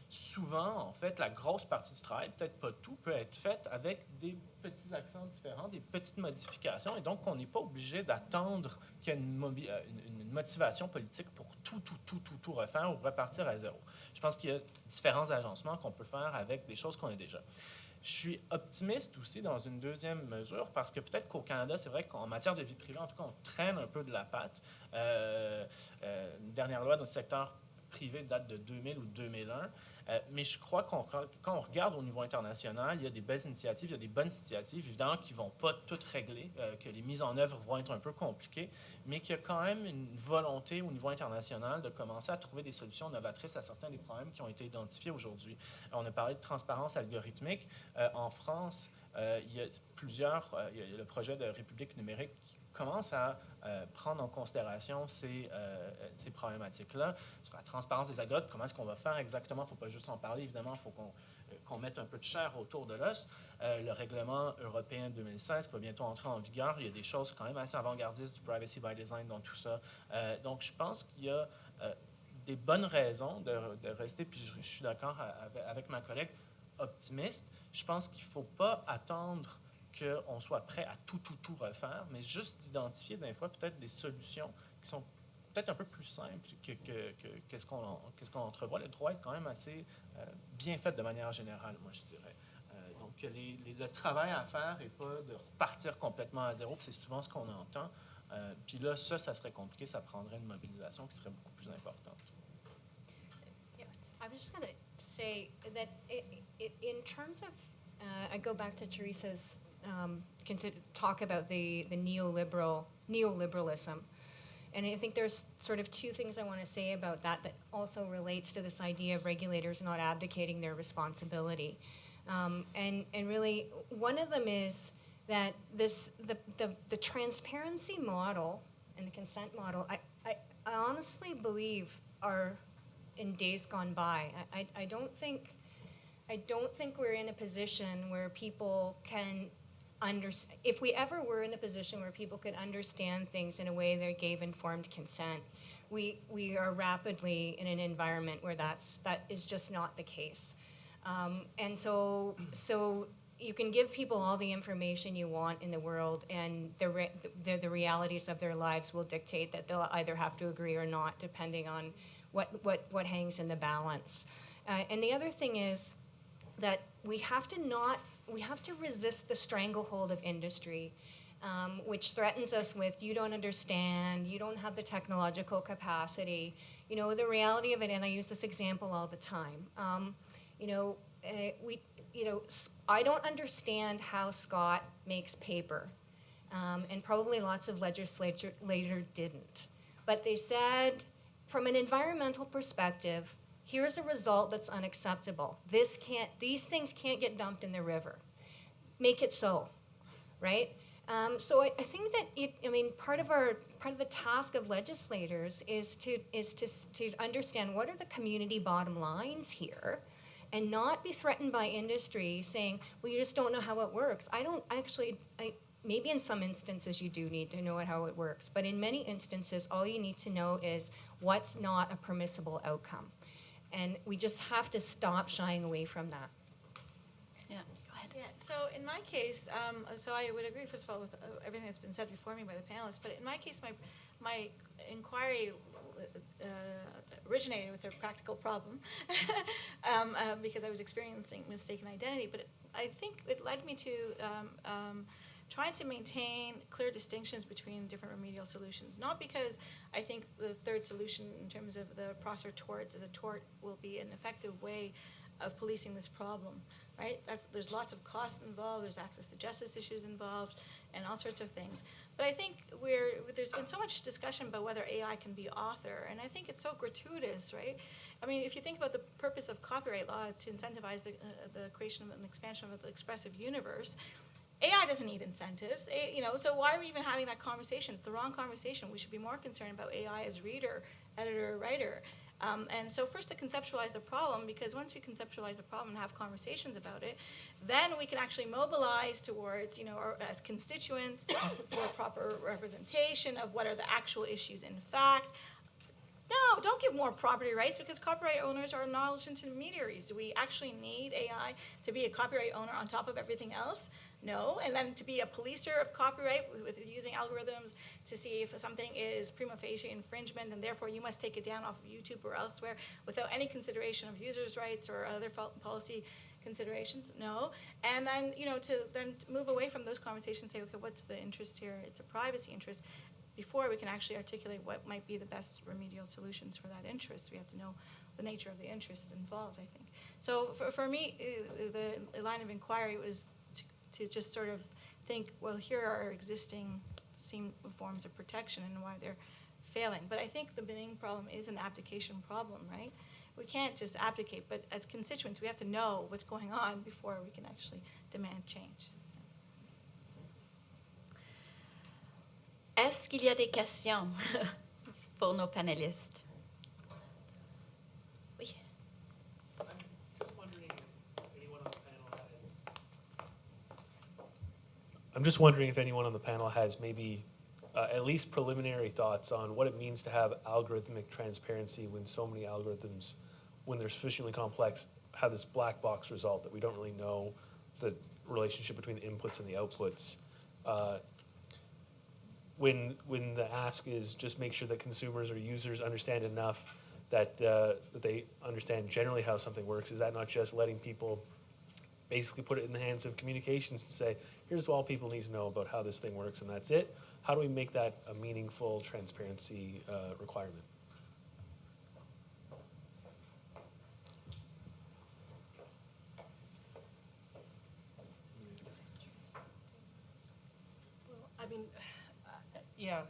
souvent, en fait, la grosse partie du travail, peut-être pas tout, peut être faite avec des petits accents différents, des petites modifications, et donc on n'est pas obligé d'attendre qu'il y ait une motivation politique pour tout refaire ou repartir à zéro. Je pense qu'il y a différents agencements qu'on peut faire avec des choses qu'on a déjà. Je suis optimiste aussi dans une deuxième mesure parce que peut-être qu'au Canada, c'est vrai qu'en matière de vie privée, en tout cas, on traîne un peu de la patte. Une dernière loi dans le secteur privé date de 2000 ou 2001. Mais je crois quand on regarde au niveau international, il y a des belles initiatives, il y a des bonnes initiatives, évidemment, qui ne vont pas toutes régler, que les mises en œuvre vont être un peu compliquées, mais qu'il y a quand même une volonté au niveau international de commencer à trouver des solutions novatrices à certains des problèmes qui ont été identifiés aujourd'hui. On a parlé de transparence algorithmique. En France, il y a il y a le projet de République numérique qui commence à prendre en considération ces problématiques-là. Sur la transparence des algorithmes, comment est-ce qu'on va faire exactement? Il ne faut pas juste en parler, évidemment, il faut qu'on mette un peu de chair autour de l'os. Le règlement européen 2016 qui va bientôt entrer en vigueur, il y a des choses quand même assez avant-gardistes du privacy by design dans tout ça. Donc, je pense qu'il y a des bonnes raisons de rester, puis je suis d'accord avec ma collègue, optimiste. Je pense qu'il ne faut pas attendre qu'on soit prêt à tout refaire, mais juste d'identifier des fois peut-être des solutions qui sont peut-être un peu plus simples que ce qu'on entrevoit. Le droit est quand même assez bien fait de manière générale, moi je dirais. Donc le travail à faire n'est pas de repartir complètement à zéro, c'est souvent ce qu'on entend. Puis là, ça serait compliqué, ça prendrait une mobilisation qui serait beaucoup plus importante. I was just going to say that in terms of, I go back to Teresa's talk about the neoliberalism. And I think there's sort of two things I want to say about that also relates to this idea of regulators not abdicating their responsibility. And really, one of them is that the transparency model and the consent model, I honestly believe are in days gone by. I don't think we're in a position where people can understand. If we ever were in a position where people could understand things in a way that gave informed consent, we are rapidly in an environment where that is just not the case. And so you can give people all the information you want in the world, and the realities of their lives will dictate that they'll either have to agree or not, depending on what hangs in the balance. And the other thing is that we have to resist the stranglehold of industry, which threatens us with, you don't understand, you don't have the technological capacity. You know, the reality of it, and I use this example all the time, I don't understand how Scott makes paper, and probably lots of legislators didn't. But they said, from an environmental perspective, here's a result that's unacceptable. These things can't get dumped in the river. Make it so, right? So I think that part of the task of legislators is to understand what are the community bottom lines here, and not be threatened by industry saying, well, you just don't know how it works. Maybe in some instances you do need to know how it works, but in many instances, all you need to know is what's not a permissible outcome. And we just have to stop shying away from that. Yeah, go ahead. Yeah, so in my case, so I would agree, first of all, with everything that's been said before me by the panelists, but in my case, my inquiry originated with a practical problem because I was experiencing mistaken identity, but I think it led me to trying to maintain clear distinctions between different remedial solutions. Not because I think the third solution in terms of the process torts as a tort will be an effective way of policing this problem, right? There's lots of costs involved, there's access to justice issues involved, and all sorts of things. But I think there's been so much discussion about whether AI can be author, and I think it's so gratuitous, right? I mean, if you think about the purpose of copyright law, it's to incentivize the creation of an expansion of the expressive universe. AI doesn't need incentives, so why are we even having that conversation? It's the wrong conversation. We should be more concerned about AI as reader, editor, writer. And so first to conceptualize the problem, because once we conceptualize the problem and have conversations about it, then we can actually mobilize towards, as constituents for proper representation of what are the actual issues in fact. No, don't give more property rights because copyright owners are knowledge intermediaries. Do we actually need AI to be a copyright owner on top of everything else? No. And then to be a policer of copyright with using algorithms to see if something is prima facie infringement and therefore you must take it down off of YouTube or elsewhere without any consideration of users' rights or other policy considerations? No. And then, to move away from those conversations and say, okay, what's the interest here? It's a privacy interest. Before we can actually articulate what might be the best remedial solutions for that interest, we have to know the nature of the interest involved, I think. So for me, the line of inquiry was to just sort of think, well, here are existing forms of protection and why they're failing. But I think the main problem is an abdication problem, right? We can't just abdicate, but as constituents, we have to know what's going on before we can actually demand change. Est-ce qu'il y a des questions pour nos panélistes? Oui. I'm just wondering if anyone on the panel has maybe at least preliminary thoughts on what it means to have algorithmic transparency when so many algorithms, when they're sufficiently complex, have this black box result that we don't really know the relationship between the inputs and the outputs. When the ask is just make sure that consumers or users understand enough that they understand generally how something works, is that not just letting people basically put it in the hands of communications to say, here's all people need to know about how this thing works and that's it? How do we make that a meaningful transparency requirement? I mean, yeah,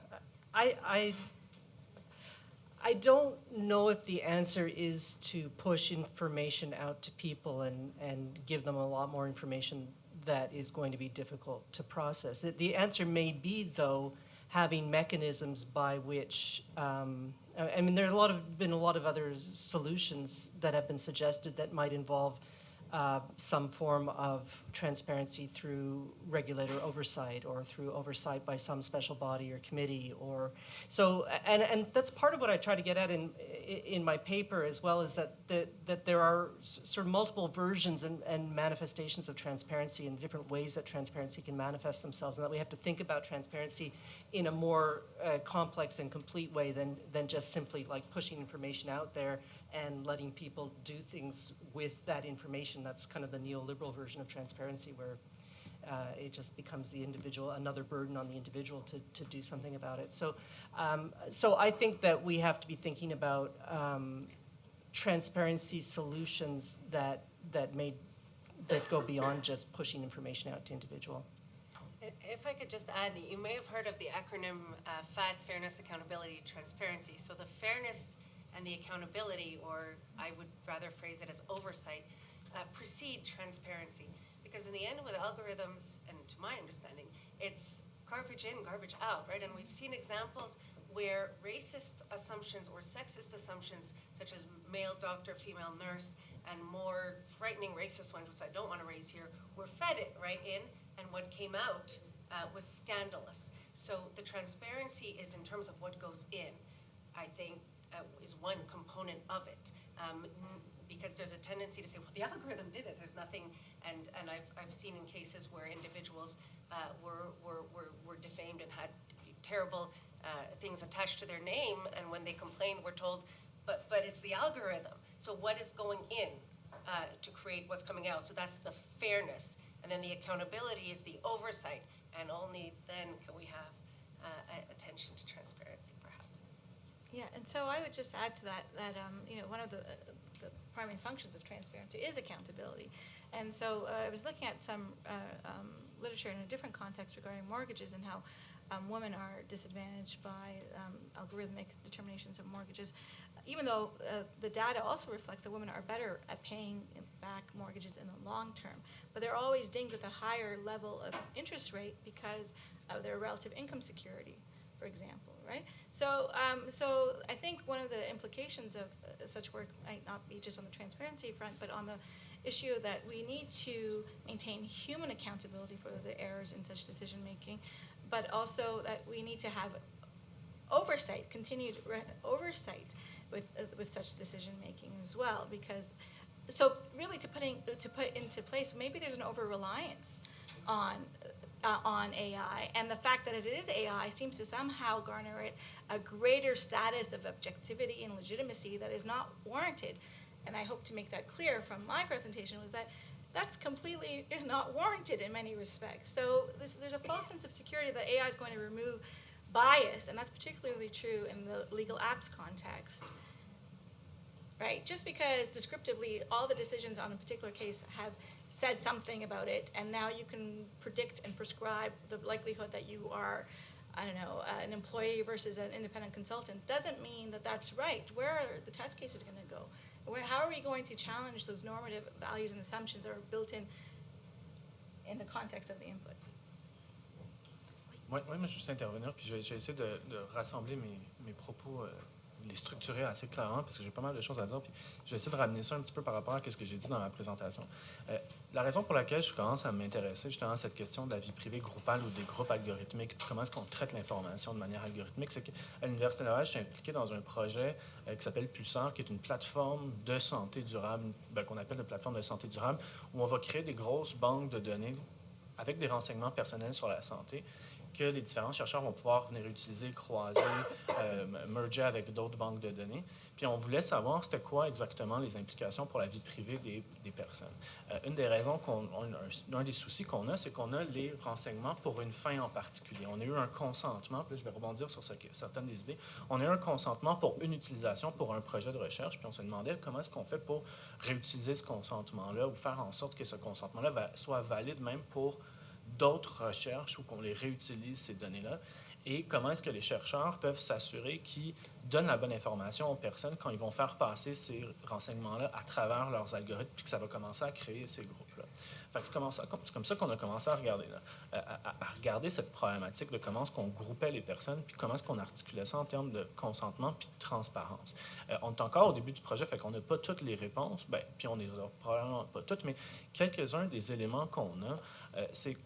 I don't know if the answer is to push information out to people and give them a lot more information that is going to be difficult to process. The answer may be, though, having mechanisms by which, I mean, there are been a lot of other solutions that have been suggested that might involve some form of transparency through regulator oversight or through oversight by some special body or committee or so, and that's part of what I try to get at in my paper as well, is that there are sort of multiple versions and manifestations of transparency and different ways that transparency can manifest themselves, and that we have to think about transparency in a more complex and complete way than just simply like pushing information out there and letting people do things with that information. That's kind of the neoliberal version of transparency, where it just becomes another burden on the individual to do something about it. So I think that we have to be thinking about transparency solutions that go beyond just pushing information out to individual. If I could just add, you may have heard of the acronym FAT, Fairness, Accountability, Transparency. So the fairness and the accountability, or I would rather phrase it as oversight, precede transparency. Because in the end with algorithms, and to my understanding, it's garbage in, garbage out, right? And we've seen examples where racist assumptions or sexist assumptions, such as male doctor, female nurse, and more frightening racist ones, which I don't want to raise here, were fed it right in, and what came out was scandalous. So the transparency is in terms of what goes in, I think, is one component of it, because there's a tendency to say, well, the algorithm did it. There's nothing, and I've seen in cases where individuals were defamed and had terrible things attached to their name, and when they complained, we're told, but it's the algorithm. So what is going in to create what's coming out? So that's the fairness, and then the accountability is the oversight. and only then can we have attention to transparency, perhaps. Yeah, and so I would just add to that one of the primary functions of transparency is accountability. And so I was looking at some literature in a different context regarding mortgages and how women are disadvantaged by algorithmic determinations of mortgages, even though the data also reflects that women are better at paying back mortgages in the long term. But they're always dinged with a higher level of interest rate because of their relative income security, for example, right? So I think one of the implications of such work might not be just on the transparency front, but on the issue that we need to maintain human accountability for the errors in such decision making, but also that we need to have oversight, continued oversight with such decision making as well. Because, so really to put into place, maybe there's an over-reliance on AI, and the fact that it is AI seems to somehow garner it a greater status of objectivity and legitimacy that is not warranted. And I hope to make that clear from my presentation, was that that's completely not warranted in many respects. So there's a false sense of security that AI is going to remove bias, and that's particularly true in the legal apps context, right? Just because descriptively all the decisions on a particular case have said something about it, and now you can predict and prescribe the likelihood that you are, I don't know, an employee versus an independent consultant, doesn't mean that that's right. Where are the test cases going to go? How are we going to challenge those normative values and assumptions that are built in the context of the inputs? Moi, je vais juste intervenir, puis je vais essayer de rassembler mes propos, les structurer assez clairement, parce que j'ai pas mal de choses à dire, puis je vais essayer de ramener ça un petit peu par rapport à ce que j'ai dit dans ma présentation. La raison pour laquelle je commence à m'intéresser justement à cette question de la vie privée groupale ou des groupes algorithmiques, comment est-ce qu'on traite l'information de manière algorithmique, c'est qu'à l'Université de Nouvelles, je suis impliqué dans un projet qui s'appelle Pulsar, qui est une plateforme de santé durable, qu'on appelle une plateforme de santé durable, où on va créer des grosses banques de données avec des renseignements personnels sur la santé, que les différents chercheurs vont pouvoir venir utiliser, croiser, merger avec d'autres banques de données. Puis on voulait savoir c'était quoi exactement les implications pour la vie privée des personnes. Une des raisons un des soucis qu'on a, c'est qu'on a les renseignements pour une fin en particulier. On a eu un consentement, puis là, je vais rebondir sur certaines des idées. On a eu un consentement pour une utilisation pour un projet de recherche, puis on se demandait comment est-ce qu'on fait pour réutiliser ce consentement-là ou faire en sorte que ce consentement-là soit valide même pour d'autres recherches ou qu'on les réutilise, ces données-là, et comment est-ce que les chercheurs peuvent s'assurer qu'ils donnent la bonne information aux personnes quand ils vont faire passer ces renseignements-là à travers leurs algorithmes, puis que ça va commencer à créer ces groupes-là. Fait que c'est comme ça qu'on a commencé à regarder, à regarder cette problématique de comment est-ce qu'on groupait les personnes, puis comment est-ce qu'on articulait ça en termes de consentement puis de transparence. On est encore au début du projet, fait qu'on n'a pas toutes les réponses, puis on les a probablement pas toutes, mais quelques-uns des éléments qu'on a, c'est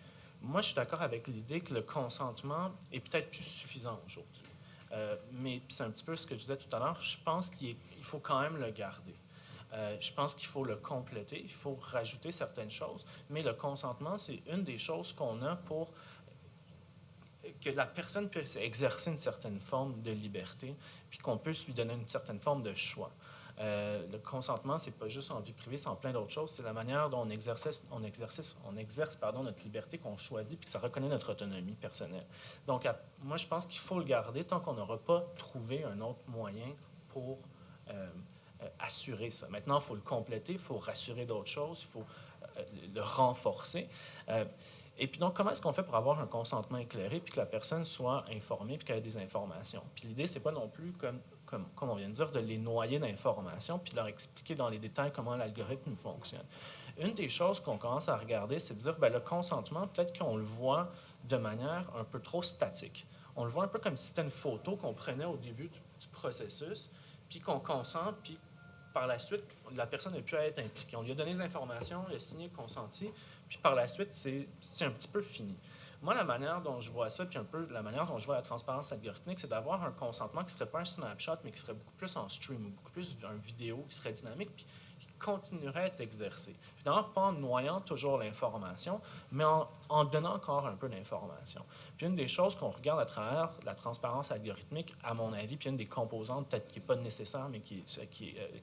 moi, je suis d'accord avec l'idée que le consentement est peut-être plus suffisant aujourd'hui. Mais c'est un petit peu ce que je disais tout à l'heure. Je pense qu'il faut quand même le garder. Je pense qu'il faut le compléter, il faut rajouter certaines choses. Mais le consentement, c'est une des choses qu'on a pour que la personne puisse exercer une certaine forme de liberté, puis qu'on puisse lui donner une certaine forme de choix. Le consentement, c'est pas juste en vie privée, c'est en plein d'autres choses. C'est la manière dont on exerce notre liberté qu'on choisit puis que ça reconnaît notre autonomie personnelle. Donc, moi, je pense qu'il faut le garder tant qu'on n'aura pas trouvé un autre moyen pour assurer ça. Maintenant, il faut le compléter, il faut rassurer d'autres choses, il faut le renforcer. Et puis donc, comment est-ce qu'on fait pour avoir un consentement éclairé puis que la personne soit informée puis qu'elle ait des informations? Puis l'idée, c'est pas non plus, comme on vient de dire, de les noyer d'informations puis de leur expliquer dans les détails comment l'algorithme fonctionne. Une des choses qu'on commence à regarder, c'est de dire, le consentement, peut-être qu'on le voit de manière un peu trop statique. On le voit un peu comme si c'était une photo qu'on prenait au début du processus, puis qu'on consent, puis par la suite, la personne n'a plus à être impliquée. On lui a donné des informations, il a signé, consenti, puis par la suite, c'est un petit peu fini. Moi, la manière dont je vois ça, puis un peu la manière dont je vois la transparence algorithmique, c'est d'avoir un consentement qui ne serait pas un snapshot, mais qui serait beaucoup plus en stream, beaucoup plus une vidéo qui serait dynamique, puis continuerait à être exercée. Évidemment, pas en noyant toujours l'information, mais en donnant encore un peu d'information. Puis une des choses qu'on regarde à travers la transparence algorithmique, à mon avis, puis une des composantes peut-être qui n'est pas nécessaire, mais qui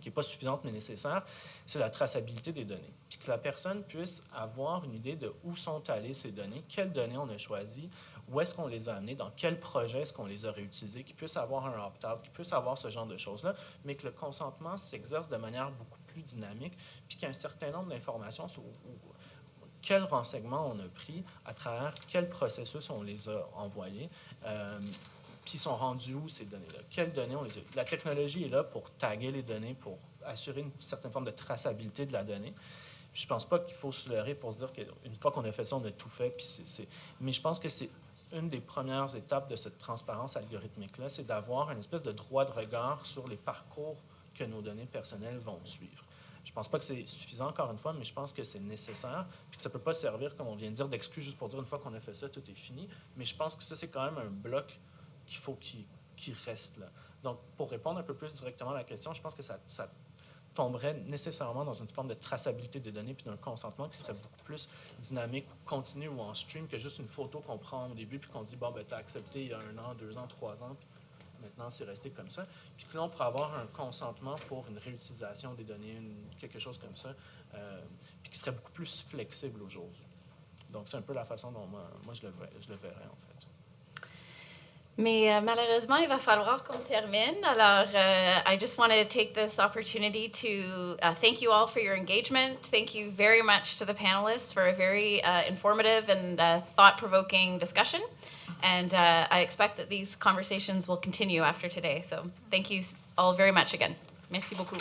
est pas suffisante, mais nécessaire, c'est la traçabilité des données. Puis que la personne puisse avoir une idée de où sont allées ces données, quelles données on a choisies, où est-ce qu'on les a amenées, dans quel projet est-ce qu'on les a réutilisées, qu'il puisse avoir un opt-out, qu'il puisse avoir ce genre de choses-là, mais que le consentement s'exerce de manière beaucoup plus dynamique, puis qu'il y a un certain nombre d'informations sur quels renseignements on a pris, à travers quel processus on les a envoyés, puis ils sont rendus où ces données-là, quelles données on les a. La technologie est là pour taguer les données, pour assurer une certaine forme de traçabilité de la donnée. Puis je ne pense pas qu'il faut se leurrer pour se dire qu'une fois qu'on a fait ça, on a tout fait. Puis mais je pense que c'est une des premières étapes de cette transparence algorithmique-là, c'est d'avoir une espèce de droit de regard sur les parcours que nos données personnelles vont suivre. Je ne pense pas que c'est suffisant, encore une fois, mais je pense que c'est nécessaire, puis que ça ne peut pas servir, comme on vient de dire, d'exclus juste pour dire une fois qu'on a fait ça, tout est fini. Mais je pense que ça, c'est quand même un bloc qu'il faut qu'il reste là. Donc, pour répondre un peu plus directement à la question, je pense que ça tomberait nécessairement dans une forme de traçabilité des données puis d'un consentement qui serait beaucoup plus dynamique ou continu ou en stream que juste une photo qu'on prend au début puis qu'on dit, bon, ben, tu as accepté il y a 1 an, 2 ans, 3 ans, puis maintenant c'est resté comme ça. Puis que là, on pourrait avoir un consentement pour une réutilisation des données, quelque chose comme ça, puis qui serait beaucoup plus flexible aujourd'hui. Donc, c'est un peu la façon dont moi je le verrais, en fait. Mais malheureusement, il va falloir qu'on termine. Alors, I just want to take this opportunity to thank you all for your engagement. Thank you very much to the panelists for a very informative and thought-provoking discussion. And I expect that these conversations will continue after today. So thank you all very much again. Merci beaucoup.